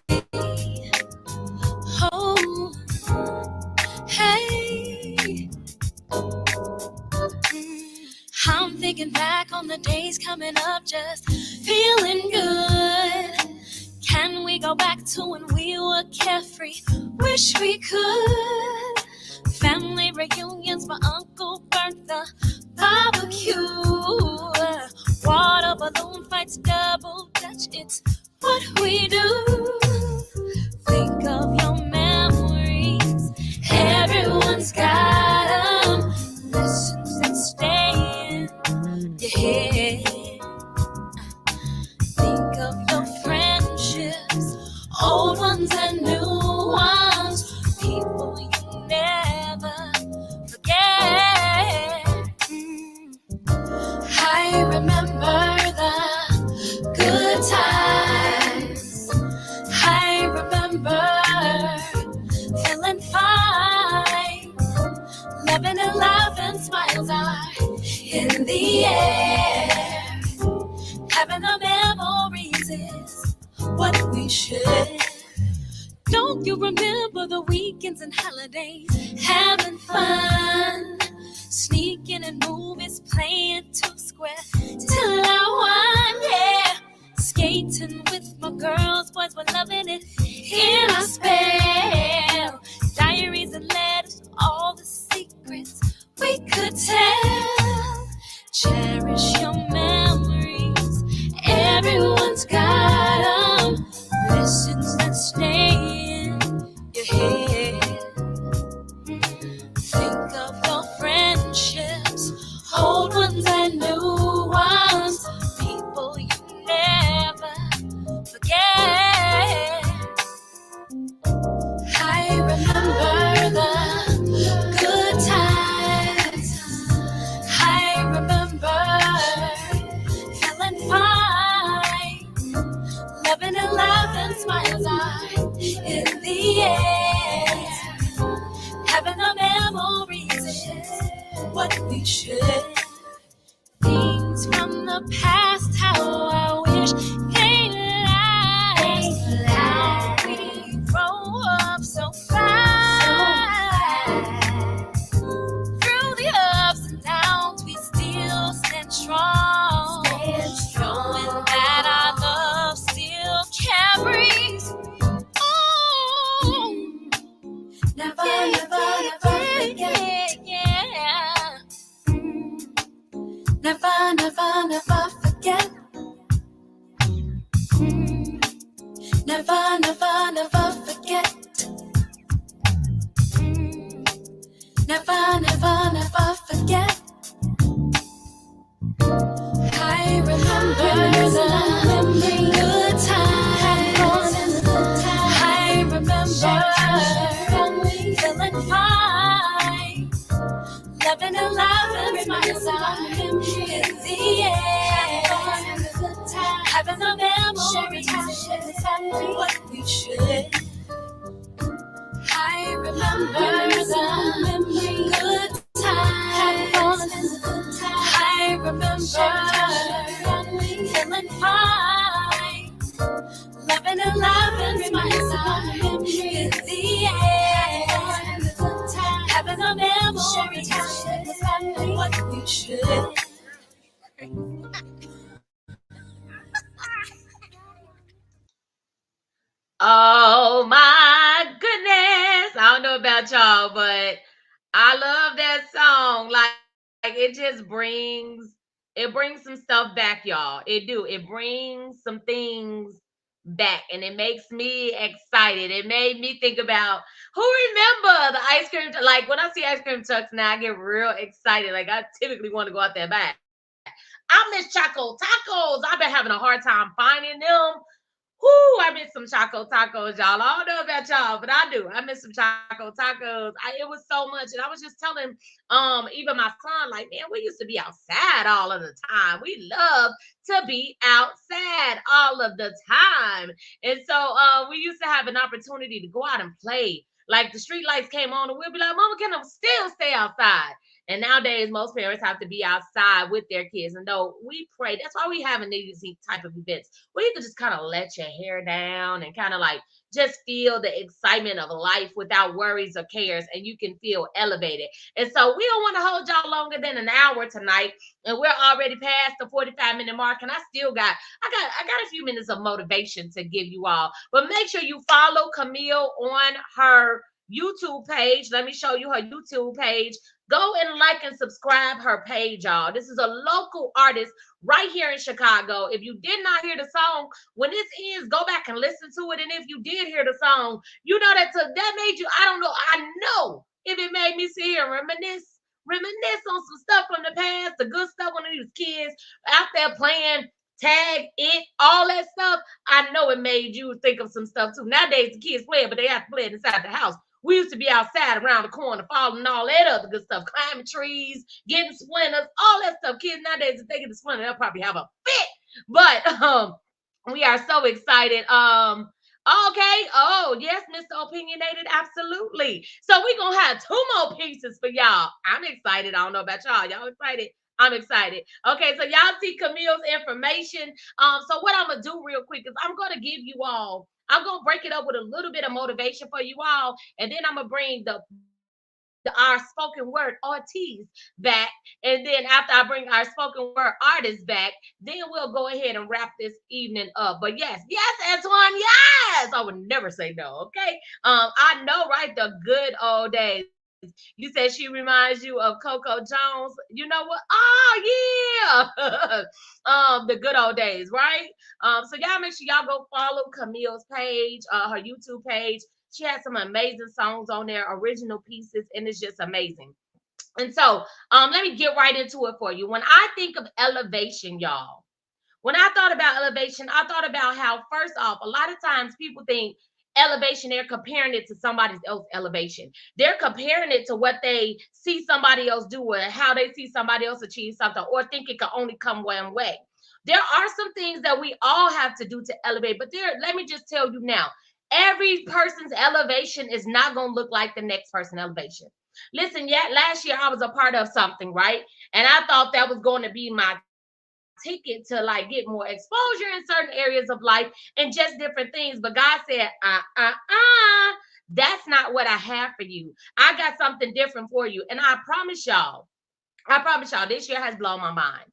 Oh. Hey. I'm thinking back on the days coming up, just feeling good. Can we go back to when we were carefree? Wish we could. Family reunions for Uncle Bertha, barbecue, water balloon fights, double dutch, it's what we do. Think of your memories, everyone's got them. Lessons that stay in your head. Think of your friendships, old ones and new ones, people you never forget. I remember the good times. I remember feeling fine. Living and laughing, smiles are in the air. Having the memories is what we should. Don't you remember the weekends and holidays? Having fun, sneaking in movies, playing 2 square till I won, yeah. Skating with my girls, boys were loving it in our spell. Diaries and letters, all the secrets we could tell. Cherish your memories, everyone's got them. Lessons that stay in your head. Think of your friendships, old ones and new ones, people you never forget. I remember the good times. I remember feeling fine. Loving and laughing, smiles are in the air. Having the memories is what we should. Things from the past, how I wish they last. How we grow up so fast. Through the ups and downs, we still stand strong. Knowing that our love still carries on. Never, never forget. Yeah. Never, never forget. Never, never forget. Never, never forget. I remember the good times. I remember feeling fine. Loving and laughing, smiles are in the air. Having the memories, what we should. about y'all, but I love that song. Like it brings some stuff back, y'all. It do. It brings some things back, and it makes me excited. It made me think about who remember the ice cream. Like when I see ice cream trucks now, I get real excited. Like I typically want to go out there and buy it. I miss Choco Tacos. I've been having a hard time finding them. Whoo, I miss some Choco Tacos, y'all. I don't know about y'all, but I do. I miss some Choco Tacos. It was so much. And I was just telling even my son, like, man, we used to be outside all of the time. We love to be outside all of the time. And so we used to have an opportunity to go out and play. Like the street lights came on and we'll be like, Mama, can I still stay outside? And nowadays, most parents have to be outside with their kids. And though we pray, that's why we having these type of events where you can just kind of let your hair down and kind of like just feel the excitement of life without worries or cares, and you can feel elevated. And so we don't want to hold y'all longer than an hour tonight, and we're already past the 45-minute mark, and I got a few minutes of motivation to give you all. But make sure you follow Camille on her YouTube page. Let me show you her YouTube page. Go and like and subscribe her page, y'all. This is a local artist right here in Chicago. If you did not hear the song, when this ends, go back and listen to it. And if you did hear the song, you know that made you, I don't know, I know if it made me sit here and reminisce on some stuff from the past, the good stuff when these kids out there playing tag, it, all that stuff. I know it made you think of some stuff too. Nowadays, the kids play it, but they have to play it inside the house. We used to be outside around the corner, falling all that other good stuff, climbing trees, getting splinters, all that stuff. Kids nowadays, if they get a splinter, they'll probably have a fit. But we are so excited. Okay. Oh, yes, Mr. Opinionated, absolutely. So we're gonna have 2 more pieces for y'all. I'm excited. I don't know about y'all. Y'all excited? I'm excited. Okay, so y'all see Camille's information. So what I'm gonna do real quick is I'm gonna give you all. I'm gonna break it up with a little bit of motivation for you all, and then I'm gonna bring our spoken word artists back. And then after I bring our spoken word artists back, then we'll go ahead and wrap this evening up. But yes, Antoine, yes, I would never say no. Okay. I know, right? The good old days. You said she reminds you of Coco Jones. You know what? Oh yeah. The good old days, right? So y'all make sure y'all go follow Camille's page, her YouTube page. She has some amazing songs on there, original pieces, and it's just amazing. And so let me get right into it for you. When I think of elevation, y'all, when I thought about elevation, I thought about how, first off, a lot of times people think elevation, they're comparing it to somebody else's elevation. They're comparing it to what they see somebody else do or how they see somebody else achieve something, or think it can only come one way. There are some things that we all have to do to elevate, but let me just tell you now, every person's elevation is not going to look like the next person's elevation. Listen, last year I was a part of something, right? And I thought that was going to be my ticket to like get more exposure in certain areas of life and just different things. But God said, that's not what I have for you. I got something different for you. And I promise y'all, this year has blown my mind.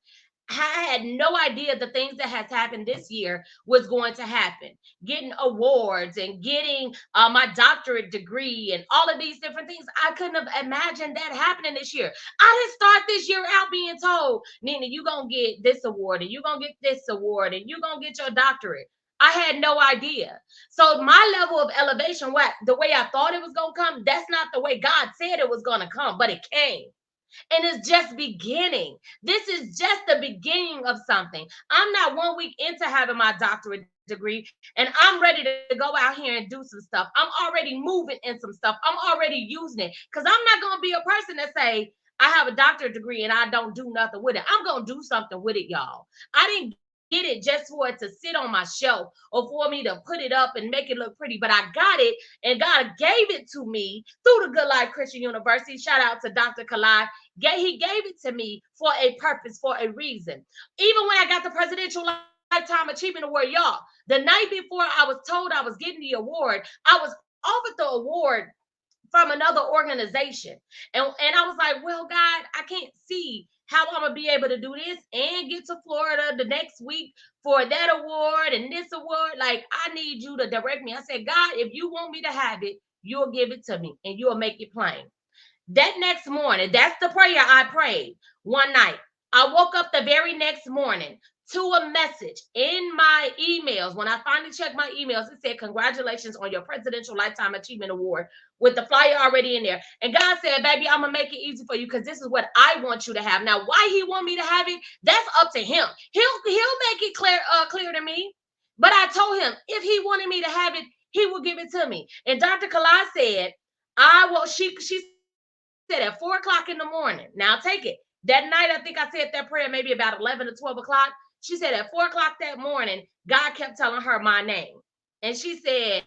I had no idea the things that has happened this year was going to happen. Getting awards and getting my doctorate degree and all of these different things. I couldn't have imagined that happening this year. I didn't start this year out being told, Nina, you're going to get this award and you're going to get this award and you're going to get your doctorate. I had no idea. So my level of elevation, the way I thought it was going to come, that's not the way God said it was going to come, but it came. And it's just beginning. This is just the beginning of something. I'm not 1 week into having my doctorate degree and I'm ready to go out here and do some stuff. I'm already moving in some stuff. I'm already using it, because I'm not going to be a person that say, I have a doctorate degree and I don't do nothing with it. I'm going to do something with it, y'all. I didn't get it just for it to sit on my shelf or for me to put it up and make it look pretty, but I got it and God gave it to me through the Good Life Christian University. Shout out to Dr. Kalai. He gave it to me for a purpose, for a reason. Even when I got the Presidential Lifetime Achievement Award, y'all, the night before I was told I was getting the award, I was offered the award from another organization. And I was like, well, God, I can't see how I'm going to be able to do this and get to Florida the next week for that award and this award. Like, I need you to direct me. I said, God, if you want me to have it, you'll give it to me and you'll make it plain. That next morning, that's the prayer I prayed one night. I woke up the very next morning to a message in my emails. When I finally checked my emails, it said, congratulations on your Presidential Lifetime Achievement Award, with the flyer already in there. And God said, baby, I'm going to make it easy for you because this is what I want you to have. Now, why he want me to have it, that's up to him. He'll make it clear to me. But I told him if he wanted me to have it, he will give it to me. And Dr. Kalai said, she said at 4:00 in the morning. Now take it. That night, I think I said that prayer maybe about 11 to 12 o'clock. She said at 4:00 that morning, God kept telling her my name. And she said,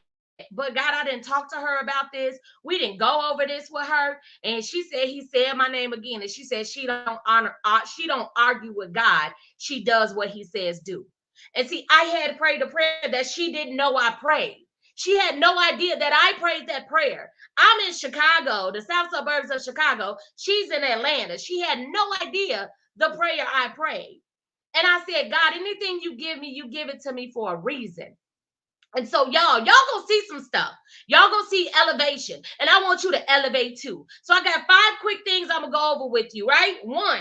but God, I didn't talk to her about this. We didn't go over this with her. And she said, he said my name again. And she said, she don't argue with God. She does what he says do. And see, I had prayed a prayer that she didn't know I prayed. She had no idea that I prayed that prayer. I'm in Chicago, the south suburbs of Chicago. She's in Atlanta. She had no idea the prayer I prayed. And I said, God, anything you give me, you give it to me for a reason. And so y'all gonna see some stuff. Y'all gonna see elevation. And I want you to elevate too. So I got 5 quick things I'm gonna go over with you, right? 1,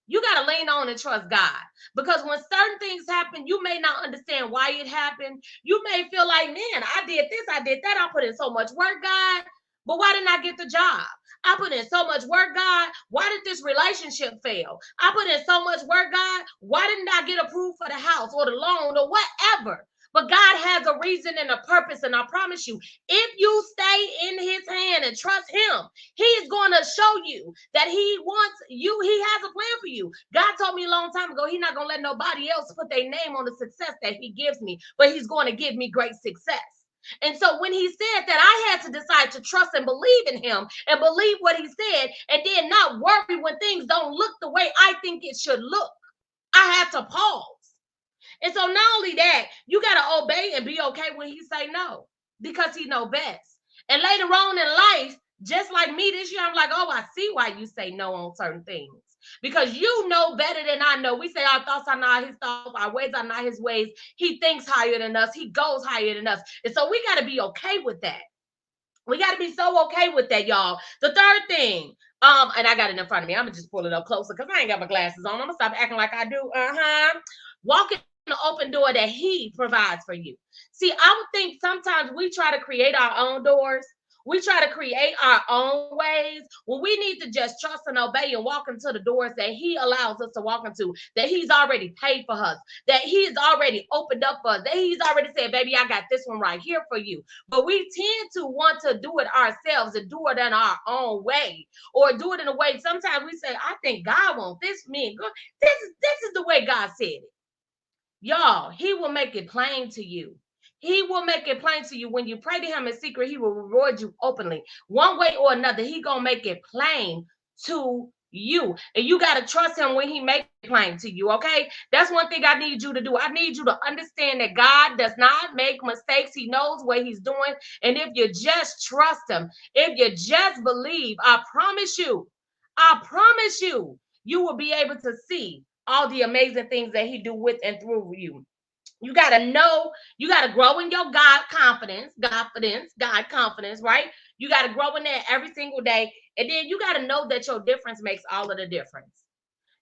you got to lean on and trust God. Because when certain things happen, you may not understand why it happened. You may feel like, man, I did this, I did that. I put in so much work, God. But why didn't I get the job? I put in so much work, God. Why did this relationship fail? I put in so much work, God. Why didn't I get approved for the house or the loan or whatever? But God has a reason and a purpose. And I promise you, if you stay in his hand and trust him, he's going to show you that he wants you. He has a plan for you. God told me a long time ago, he's not going to let nobody else put their name on the success that he gives me, but he's going to give me great success. And so when he said that, I had to decide to trust and believe in him and believe what he said, and then not worry when things don't look the way I think it should look. I had to pause. And so not only that, you got to obey and be okay when he say no, because he know best. And later on in life, just like me this year, I'm like, oh, I see why you say no on certain things. Because you know better than I know. We say our thoughts are not his thoughts, our ways are not his ways. He thinks higher than us. He goes higher than us. And so we got to be okay with that. We got to be so okay with that, y'all. The third thing, and I got it in front of me. I'm going to just pull it up closer because I ain't got my glasses on. I'm going to stop acting like I do. Walk in the open door that he provides for you. See, I would think sometimes we try to create our own doors. We try to create our own ways when we need to just trust and obey and walk into the doors that he allows us to walk into, that he's already paid for us, that he's already opened up for us, that he's already said, baby, I got this one right here for you. But we tend to want to do it ourselves and do it in our own way, or do it in a way. Sometimes we say, I think God wants this for me. This is the way God said it. Y'all, he will make it plain to you. He will make it plain to you. When you pray to him in secret, he will reward you openly. One way or another, he gonna make it plain to you. And you got to trust him when he makes it plain to you, okay? That's one thing I need you to do. I need you to understand that God does not make mistakes. He knows what he's doing. And if you just trust him, if you just believe, I promise you, you will be able to see all the amazing things that he do with and through you. You got to know, you got to grow in your God confidence, right? You got to grow in that every single day. And then you got to know that your difference makes all of the difference.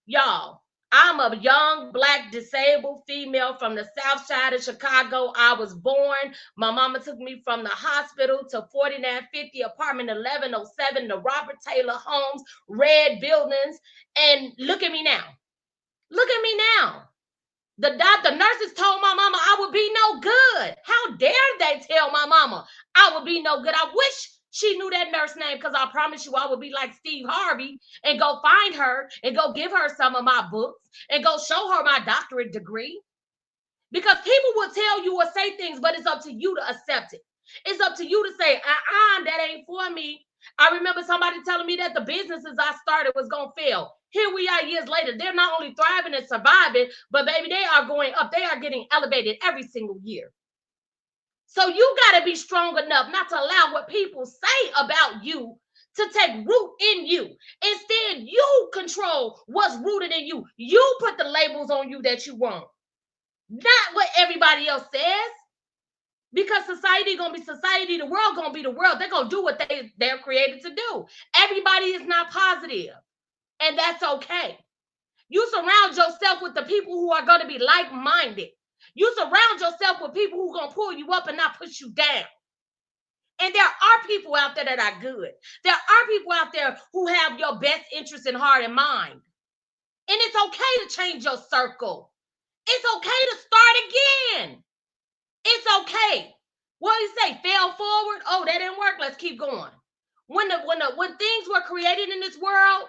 Y'all, I'm a young, Black, disabled female from the south side of Chicago. I was born. My mama took me from the hospital to 4950 apartment 1107, the Robert Taylor Homes, red buildings. And look at me now. Look at me now. The nurses told my mama I would be no good. How dare they tell my mama I would be no good? I wish she knew that nurse name, because I promise you I would be like Steve Harvey and go find her and go give her some of my books and go show her my doctorate degree. Because people will tell you or say things, but it's up to you to accept it. It's up to you to say, that ain't for me. I remember somebody telling me that the businesses I started was going to fail. Here we are years later. They're not only thriving and surviving, but baby, they are going up. They are getting elevated every single year. So you got to be strong enough not to allow what people say about you to take root in you. Instead, you control what's rooted in you. You put the labels on you that you want, not what everybody else says. Because society gonna be society, the world gonna be the world. They're gonna do what they're created to do. Everybody is not positive, and that's okay. You surround yourself with the people who are going to be like-minded. You surround yourself with people who are going to pull you up and not push you down. And there are people out there that are good. There are people out there who have your best interest in heart and mind. And it's okay to change your circle. It's okay to start again. It's okay. What do you say? Fail forward? Oh, that didn't work. Let's keep going. When things were created in this world,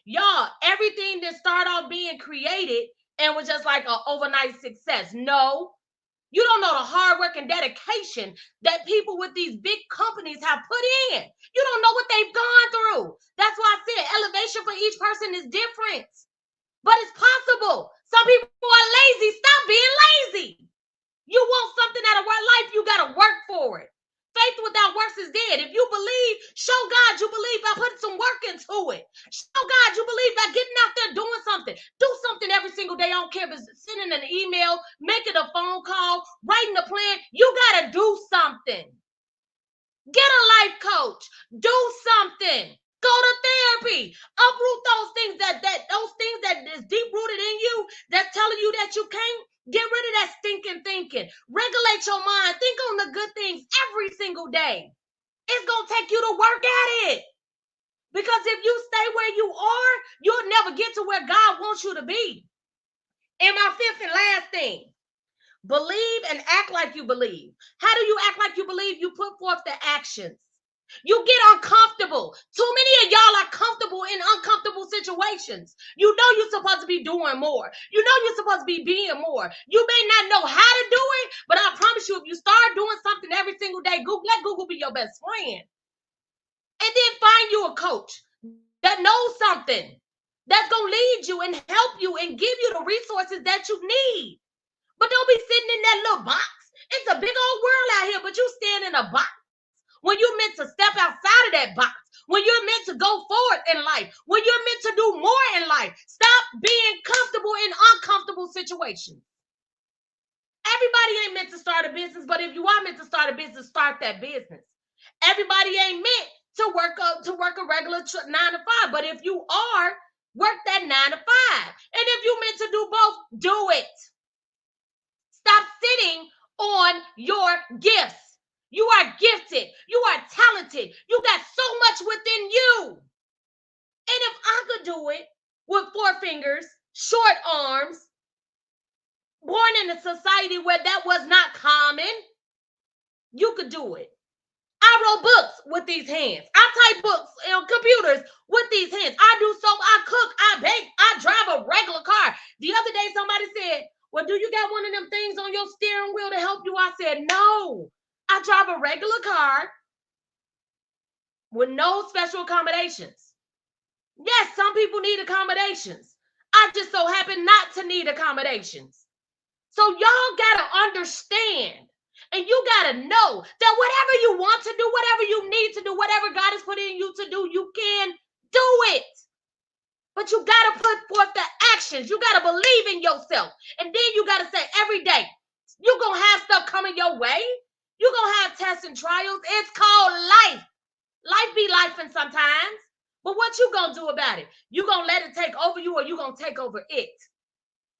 y'all, everything that started off being created and was just like an overnight success. No, you don't know the hard work and dedication that people with these big companies have put in. You don't know what they've gone through. That's why I said elevation for each person is different. But it's possible. Some people are lazy. Stop being lazy. You want something out of life, you got to work for it. Faith without works is dead. If you believe, show God you believe by putting some work into it. Show God you believe by getting out there doing something. Do something every single day. I don't care if it's sending an email, making a phone call, writing a plan. You got to do something. Get a life coach. Do something. Go to therapy. Uproot those things that is deep rooted in you that's telling you that you can't. Get rid of that stinking thinking. Regulate your mind. Think on the good things every single day. It's going to take you to work at it. Because if you stay where you are, you'll never get to where God wants you to be. And my fifth and last thing, believe and act like you believe. How do you act like you believe? You put forth the actions. You get uncomfortable. Too many of y'all are comfortable in uncomfortable situations. You know you're supposed to be doing more. You know you're supposed to be being more. You may not know how to do it, but I promise you, if you start doing something every single day, let Google be your best friend. And then find you a coach that knows something that's going to lead you and help you and give you the resources that you need. But don't be sitting in that little box. It's a big old world out here, but you stand in a box. When you're meant to step outside of that box, when you're meant to go forward in life, when you're meant to do more in life, stop being comfortable in uncomfortable situations. Everybody ain't meant to start a business, but if you are meant to start a business, start that business. Everybody ain't meant to work a regular 9 to 5, but if you are, work that 9 to 5. And if you're meant to do both, do it. Stop sitting on your gifts. You are gifted. You are talented. You got so much within you. And if I could do it with 4 fingers, short arms, born in a society where that was not common, you could do it. I wrote books with these hands. I type books on computers with these hands. I do soap, I cook, I bake, I drive a regular car. The other day somebody said, well, do you got one of them things on your steering wheel to help you? I said, no. I drive a regular car with no special accommodations. Yes, some people need accommodations. I just so happen not to need accommodations. So y'all got to understand and you got to know that whatever you want to do, whatever you need to do, whatever God has put in you to do, you can do it. But you got to put forth the actions. You got to believe in yourself. And then you got to say every day, you're going to have stuff coming your way. You're going to have tests and trials. It's called life. Life be lifing sometimes. But what you going to do about it? You going to let it take over you or you going to take over it?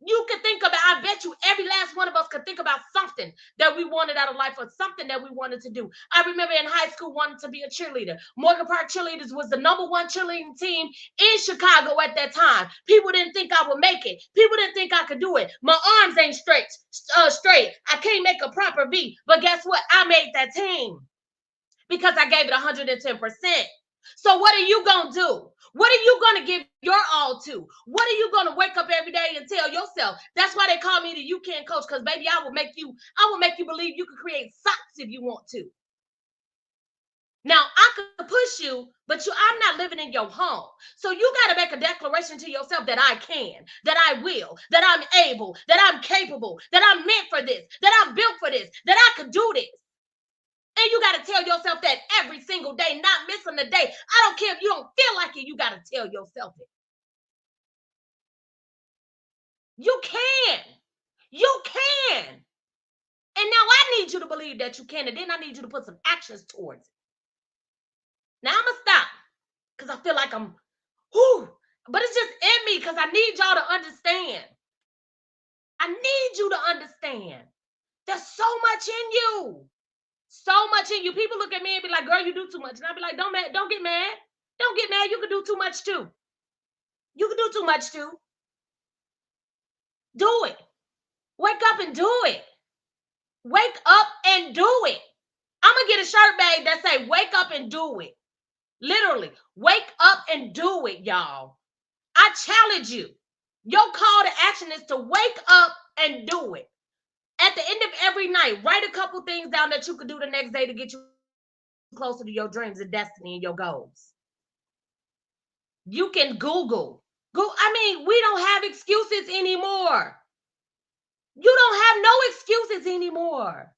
You can think about, I bet you every last one of us could think about something that we wanted out of life or something that we wanted to do. I remember in high school wanting to be a cheerleader. Morgan Park Cheerleaders was the #1 cheerleading team in Chicago at that time. People didn't think I would make it. People didn't think I could do it. My arms ain't straight. I can't make a proper V. But guess what? I made that team because I gave it 110%. So what are you going to do? What are you going to give your all to? What are you going to wake up every day and tell yourself? That's why they call me the You Can Coach, because baby, I will make you believe you can create socks if you want to. Now, I could push you, but I'm not living in your home. So you got to make a declaration to yourself that I can, that I will, that I'm able, that I'm capable, that I'm meant for this, that I'm built for this, that I could do this. And you got to tell yourself that every single day, not missing a day. I don't care if you don't feel like it, you got to tell yourself it. You can. You can. And now I need you to believe that you can, and then I need you to put some actions towards it. Now I'm going to stop because I feel like I'm, but it's just in me because I need y'all to understand. I need you to understand. There's so much in you. So much in you. People look at me and be like, girl, you do too much. And I'll be like, don't get mad. Don't get mad. You can do too much too. You can do too much too. Do it. Wake up and do it. Wake up and do it. I'm going to get a shirt made that say, wake up and do it. Literally, wake up and do it, y'all. I challenge you. Your call to action is to wake up and do it. At the end of every night, write a couple things down that you could do the next day to get you closer to your dreams and destiny and your goals. You can Google. I mean, we don't have excuses anymore. You don't have no excuses anymore.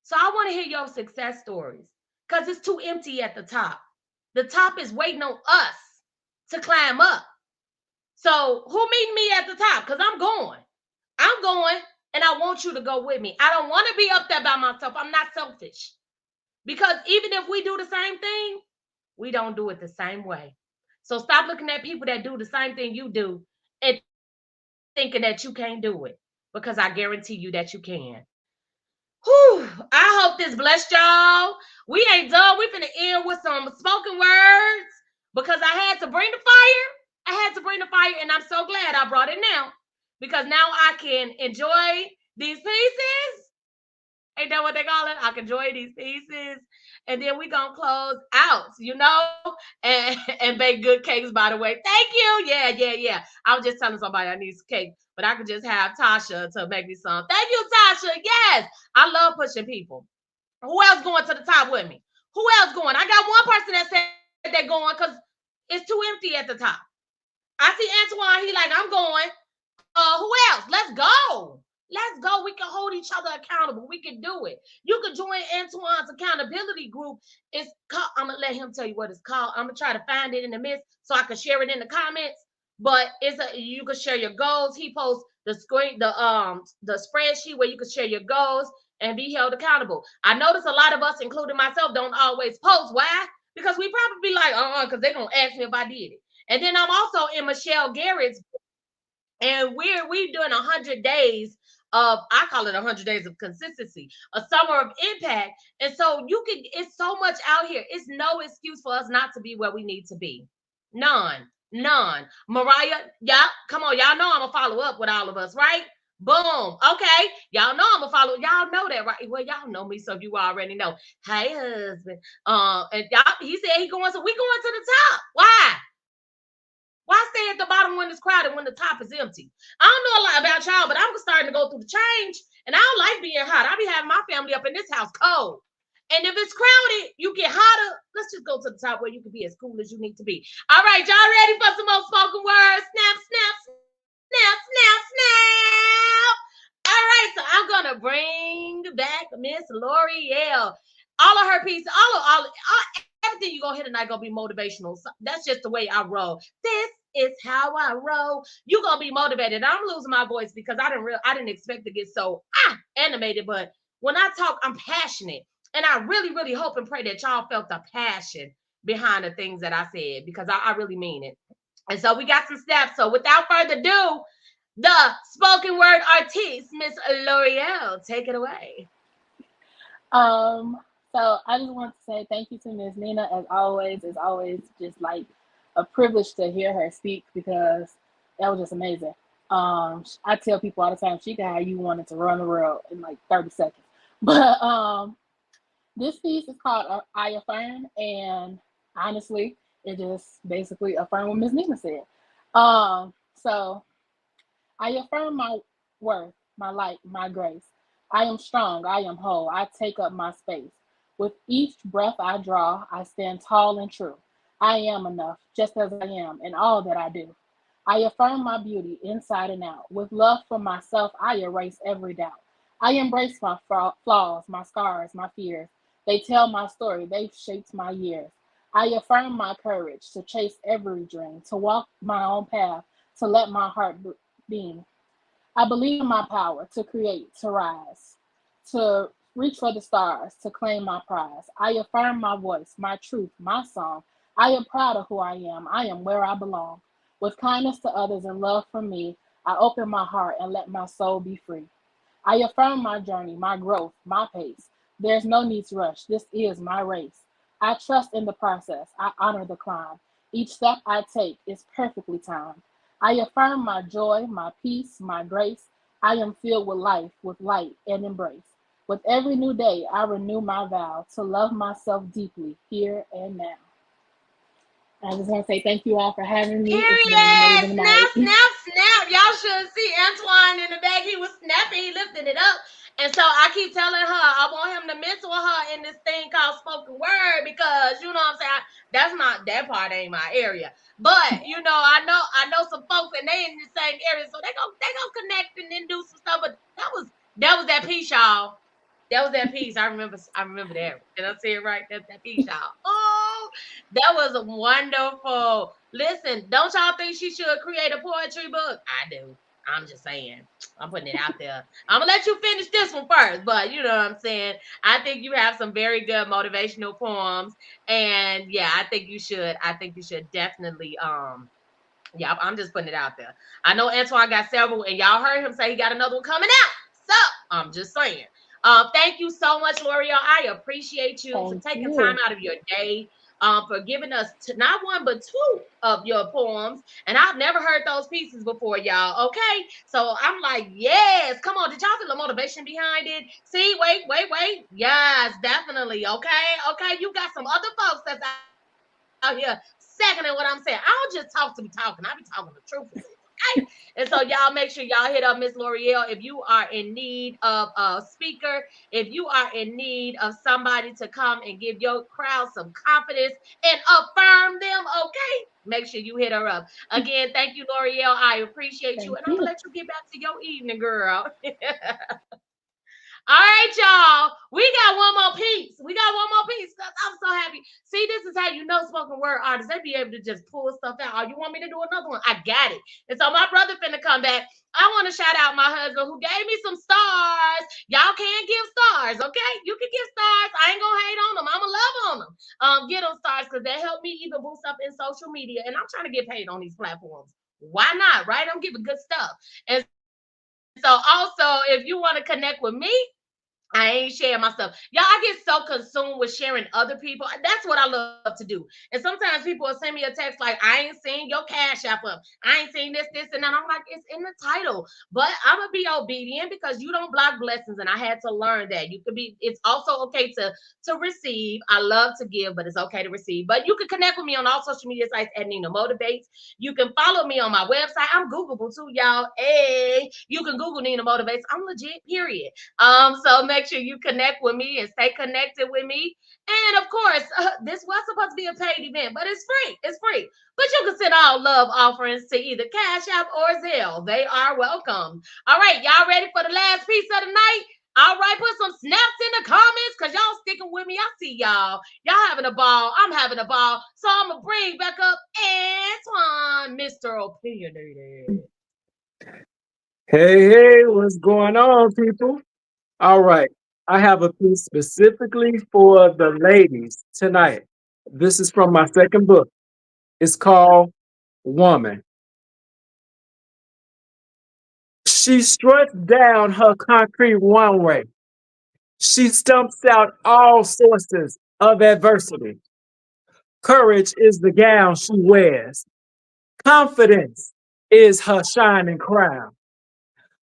So I want to hear your success stories because it's too empty at the top. The top is waiting on us to climb up. So who meet me at the top? Because I'm going. And I want you to go with me. I don't want to be up there by myself. I'm not selfish. Because even if we do the same thing, we don't do it the same way. So stop looking at people that do the same thing you do and thinking that you can't do it. Because I guarantee you that you can. Whew, I hope this blessed y'all. We ain't done. We finna end with some spoken words because I had to bring the fire. And I'm so glad I brought it now because now I can enjoy these pieces. Ain't that what they call it? I can enjoy these pieces. And then we gonna close out, and bake good cakes, by the way. Thank you. Yeah. I was just telling somebody I need some cake, but I could just have Tasha to make me some. Thank you, Tasha. Yes. I love pushing people. Who else going to the top with me? Who else going? I got one person that said they're going because it's too empty at the top. I see Antoine. He like, I'm going. Who else? Let's go. Let's go. We can hold each other accountable. We can do it. You can join Antoine's accountability group. It's called, I'm gonna let him tell you what it's called. I'm gonna try to find it in the midst so I can share it in the comments. But you can share your goals. He posts the spreadsheet where you can share your goals and be held accountable. I notice a lot of us, including myself, don't always post. Why? Because we probably be like, because they're gonna ask me if I did it. And then I'm also in Michelle Garrett's, and we're doing 100 days of, I call it 100 days of consistency, a summer of impact. And so it's so much out here. It's no excuse for us not to be where we need to be. None. Mariah, y'all, come on. Y'all know I'm gonna follow up with all of us, right? Boom. Okay. Y'all know I'm gonna follow. Y'all know that, right? Well, y'all know me, so you already know. Hey, husband. And y'all, he said we going to the top. Why? Why stay at the bottom when it's crowded when the top is empty? I don't know a lot about y'all, but I'm starting to go through the change, and I don't like being hot. I be having my family up in this house cold. And if it's crowded, you get hotter. Let's just go to the top where you can be as cool as you need to be. All right, y'all ready for some more spoken words? Snap, snap, snap, snap, snap. All right, so I'm going to bring back Miss L'Oreal. All of her pieces, all everything you're going to hear tonight going to be motivational. So that's just the way I roll. This is how I roll. You're going to be motivated. I'm losing my voice because I didn't expect to get so animated. But when I talk, I'm passionate. And I really, really hope and pray that y'all felt the passion behind the things that I said because I really mean it. And so we got some steps. So without further ado, the spoken word artiste, Miss L'Oreal, take it away. So I just want to say thank you to Ms. Nina, as always. It's always just like a privilege to hear her speak because that was just amazing. I tell people all the time, she got how you wanted to run the world in like 30 seconds. But this piece is called I Affirm, and honestly, it just basically affirmed what Ms. Nina said. So I affirm my worth, my light, my grace. I am strong, I am whole, I take up my space. With each breath I draw, I stand tall and true. I am enough, just as I am, in all that I do. I affirm my beauty inside and out. With love for myself, I erase every doubt. I embrace my flaws, my scars, my fears. They tell my story, they've shaped my years. I affirm my courage to chase every dream, to walk my own path, to let my heart beam. I believe in my power to create, to rise. to reach for the stars, to claim my prize. I affirm my voice, my truth, my song. I am proud of who I am. I am where I belong. With kindness to others and love for me, I open my heart and let my soul be free. I affirm my journey, my growth, my pace. There's no need to rush. This is my race. I trust in the process. I honor the climb. Each step I take is perfectly timed. I affirm my joy, my peace, my grace. I am filled with life, with light and embrace. With every new day, I renew my vow to love myself deeply here and now. I just want to say thank you all for having me. It's been an Period. amazing Snap, night. snap, snap. Y'all should see Antoine in the back. He was snapping. He lifted it up. And so I keep telling her I want him to mentor her in this thing called spoken word because you know what I'm saying. That's not that part ain't my area. But you know I know some folks and they in the same area, so they go connect and then do some stuff. But that was that piece, y'all. That was that piece. I remember that. Did I say it right? That's that piece, y'all. Oh, that was wonderful. Listen, don't y'all think she should create a poetry book? I do. I'm just saying. I'm putting it out there. I'm gonna let you finish this one first, but you know what I'm saying. I think you have some very good motivational poems, and yeah, I think you should. I think you should definitely. Yeah, I'm just putting it out there. I know Antoine got several, and y'all heard him say he got another one coming out. So I'm just saying. Thank you so much, L'Oreal. I appreciate you for Thank taking time you. out of your day, for giving us not one but two of your poems. And I've never heard those pieces before, y'all. Okay, so I'm like, yes, come on. Did y'all feel the motivation behind it? See, wait. Yes, definitely. Okay. You got some other folks that's out here seconding what I'm saying. I don't just talk to be talking. I be talking the truth. Okay. And so y'all make sure y'all hit up Miss L'Oreal if you are in need of a speaker, if you are in need of somebody to come and give your crowd some confidence and affirm them. Okay. Make sure you hit her up. Again, thank you, L'Oreal. I appreciate you. Thank And I'm gonna you. let you get back to your evening, girl. All right, y'all. We got one more piece. I'm so happy. See, this is how you know spoken word artists. They be able to just pull stuff out. Oh, you want me to do another one? I got it. And so my brother finna come back. I want to shout out my husband who gave me some stars. Y'all can give stars, okay? You can give stars. I ain't gonna hate on them. I'ma love on them. Get them stars because they help me even boost up in social media. And I'm trying to get paid on these platforms. Why not? Right? I'm giving good stuff. And so also, if you want to connect with me, I ain't sharing my stuff. Y'all, I get so consumed with sharing other people. That's what I love to do. And sometimes people will send me a text like, I ain't seen your cash app up. I ain't seen this, and that. I'm like, it's in the title. But I'm going to be obedient because you don't block blessings. And I had to learn that. It's also okay to receive. I love to give, but it's okay to receive. But you can connect with me on all social media sites at Nina Motivates. You can follow me on my website. I'm Googleable too, y'all. Hey, you can Google Nina Motivates. I'm legit, period. So make sure you connect with me and stay connected with me. And of course, this was supposed to be a paid event, but it's free. It's free. But you can send all love offerings to either Cash App or Zelle. They are welcome. All right, y'all ready for the last piece of the night? All right, put some snaps in the comments because y'all sticking with me. I see y'all. Y'all having a ball. I'm having a ball. So I'm going to bring back up Antoine, Mr. Opinionated. Hey, what's going on, people? All right. I have a piece specifically for the ladies tonight. This is from my second book. It's called Woman. She struts down her concrete runway. She stumps out all sources of adversity. Courage is the gown she wears. Confidence is her shining crown.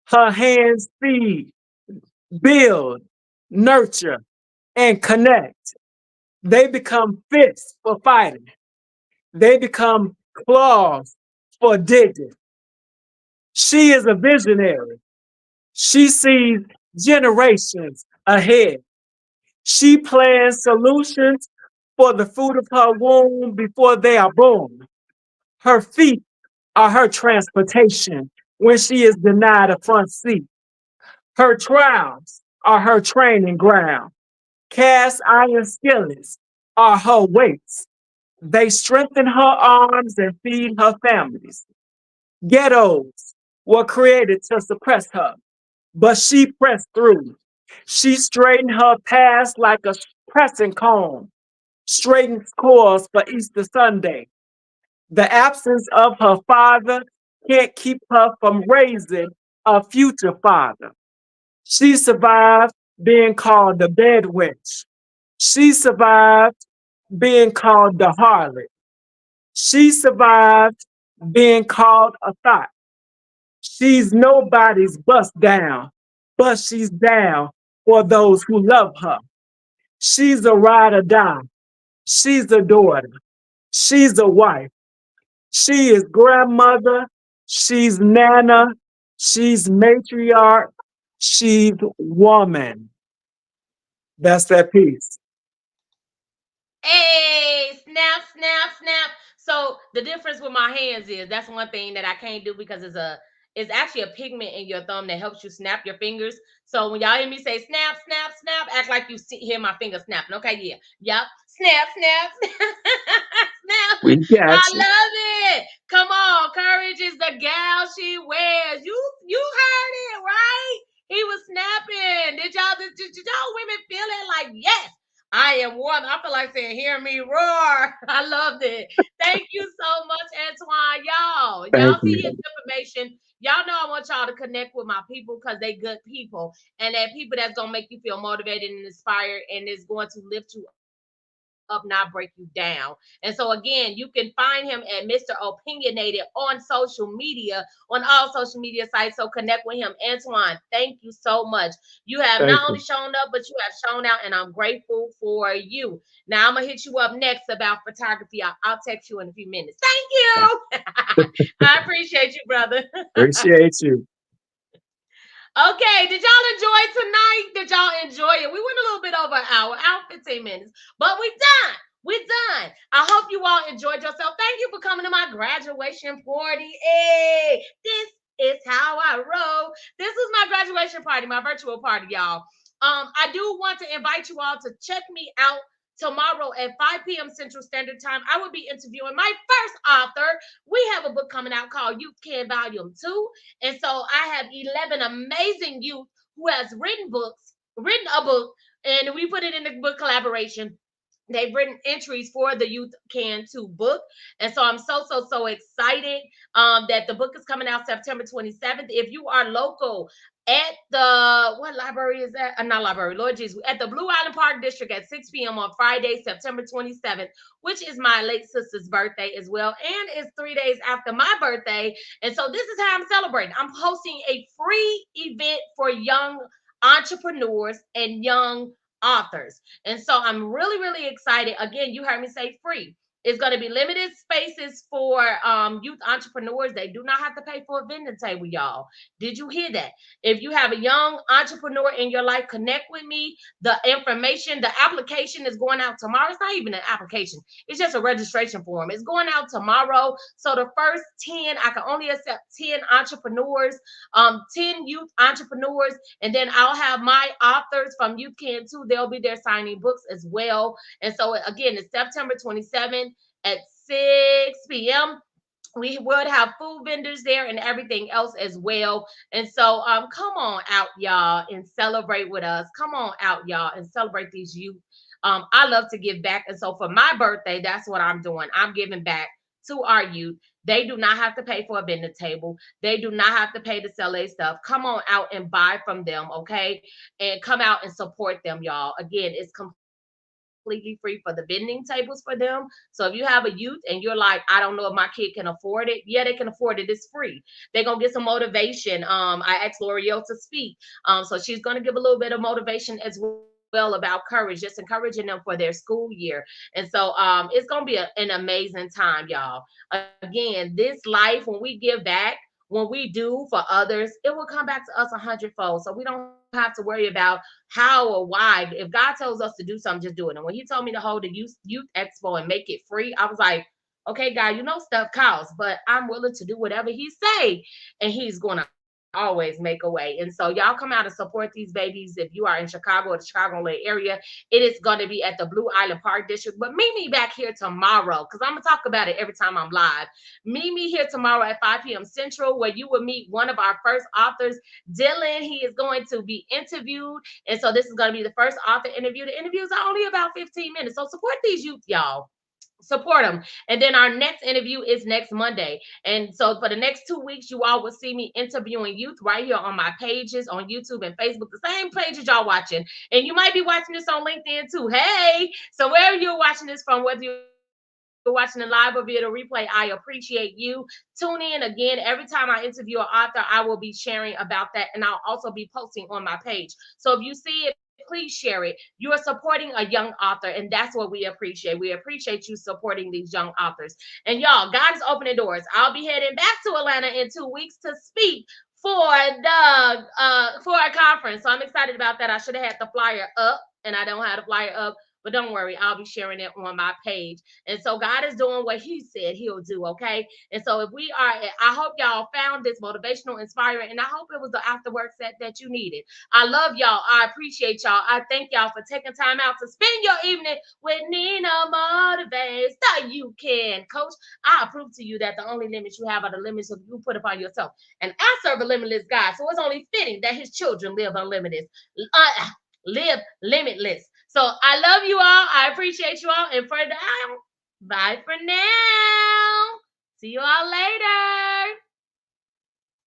Her hands feed, build, nurture, and connect. They become fists for fighting. They become claws for digging. She is a visionary. She sees generations ahead. She plans solutions for the fruit of her womb before they are born. Her feet are her transportation when she is denied a front seat. Her trials are her training ground. Cast iron skillets are her weights. They strengthen her arms and feed her families. Ghettos were created to suppress her, but she pressed through. She straightened her past like a pressing comb, straightens course for Easter Sunday. The absence of her father can't keep her from raising a future father. She survived being called the bed witch. She survived being called the harlot. She survived being called a thought. She's nobody's bust down, but she's down for those who love her. She's a ride or die. She's a daughter. She's a wife. She is grandmother. She's nana. She's matriarch. She's woman. That's that piece. Hey, snap, snap, snap. So the difference with my hands is that's one thing that I can't do because it's actually a pigment in your thumb that helps you snap your fingers. So when y'all hear me say snap, snap, snap, act like you hear my finger snapping. Okay, yeah, yep, snap, snap, snap. We got I you. love it. Come on, courage is the gal she wears. You heard it right. He was snapping. Did y'all women feel it? Like yes. I am one. I feel like saying, hear me roar. I loved it. Thank you so much, Antoine. Y'all Thank see his you. information. Y'all know I want y'all to connect with my people because they good people. And they're people that's going to make you feel motivated and inspired and is going to lift you up, not break you down. And so, again, you can find him at Mr. Opinionated on social media, on all social media sites. So connect with him. Antoine, thank you so much. You have not only Thank you. shown up, but you have shown out, and I'm grateful for you. Now, I'm going to hit you up next about photography. I'll text you in a few minutes. Thank you. I appreciate you, brother. Appreciate you. Okay, did y'all enjoy tonight? Did y'all enjoy it? We went a little bit over an hour 15 minutes, but we done. We're done. I hope you all enjoyed yourself. Thank you for coming to my graduation party. Hey, this is how I roll. This is my graduation party, my virtual party, y'all. I do want to invite you all to check me out tomorrow at 5 p.m. Central Standard Time. I will be interviewing my first author. We have a book coming out called Youth Can Volume 2. And so I have 11 amazing youth who has written a book, and we put it in the book collaboration. They've written entries for the Youth Can 2 book. And so I'm so excited that the book is coming out September 27th. If you are local at the, what library is that? Not library, Lord Jesus, at the Blue Island Park District at 6 p.m. on Friday, September 27th, which is my late sister's birthday as well. And it's 3 days after my birthday. And so this is how I'm celebrating. I'm hosting a free event for young entrepreneurs and young authors. And so I'm really excited. Again, you heard me say free. It's going to be limited spaces for youth entrepreneurs. They do not have to pay for a vending table, y'all. Did you hear that? If you have a young entrepreneur in your life, connect with me. The information, the application is going out tomorrow. It's not even an application. It's just a registration form. It's going out tomorrow. So the first 10, I can only accept 10 entrepreneurs, 10 youth entrepreneurs, and then I'll have my authors from Youth Can too. They'll be there signing books as well. And so again, it's September 27th at 6 p.m. We would have food vendors there and everything else as well. And so come on out, y'all, and celebrate with us. Come on out, y'all, and celebrate these youth. I love to give back. And so for my birthday, that's what I'm doing. I'm giving back to our youth. They do not have to pay for a vending table. They do not have to pay to sell their stuff. Come on out and buy from them, okay? And come out and support them, y'all. Again, it's completely free for the vending tables for them. So if you have a youth and you're like, I don't know if my kid can afford it. Yeah, they can afford it. It's free. They're gonna get some motivation. I asked L'Oreal to speak. So she's gonna give a little bit of motivation as well about courage, just encouraging them for their school year. And so it's gonna be an amazing time, y'all. Again, this life, when we give back, when we do for others, it will come back to us 100-fold. So we don't have to worry about how or why. If God tells us to do something, just do it. And when He told me to hold the youth expo and make it free, I was like, okay, God, you know stuff costs, but I'm willing to do whatever He say, and He's going to honor it. always make a way. And so y'all come out and support these babies. If you are in Chicago or the Chicagoland area, it is going to be at the Blue Island Park District. But meet me back here tomorrow, because I'm going to talk about it every time I'm live. Meet me here tomorrow at 5 p.m. Central, where you will meet one of our first authors, Dylan. He is going to be interviewed. And so this is going to be the first author interview. The interviews are only about 15 minutes. So support these youth, y'all. Support them. And then our next interview is next Monday. And so for the next 2 weeks, you all will see me interviewing youth right here on my pages on YouTube and Facebook, the same pages y'all watching. And you might be watching this on LinkedIn too. Hey, so wherever you're watching this from, whether you're watching the live or via the replay, I appreciate you. Tune in again. Every time I interview an author, I will be sharing about that. And I'll also be posting on my page. So if you see it, please share it. You are supporting a young author, and that's what we appreciate. We appreciate you supporting these young authors. And y'all, God is opening doors. I'll be heading back to Atlanta in 2 weeks to speak for a conference. So I'm excited about that. I should have had the flyer up, and I don't have the flyer up. But don't worry, I'll be sharing it on my page. And so God is doing what he said he'll do, okay? And so if we are, I hope y'all found this motivational, inspiring, and I hope it was the after work set that you needed. I love y'all. I appreciate y'all. I thank y'all for taking time out to spend your evening with Nina Motivates. So you can, coach. I prove to you that the only limits you have are the limits of you put upon yourself. And I serve a limitless God, so it's only fitting that his children live unlimited. Live limitless. So I love you all. I appreciate you all. And for now, bye for now. See you all later.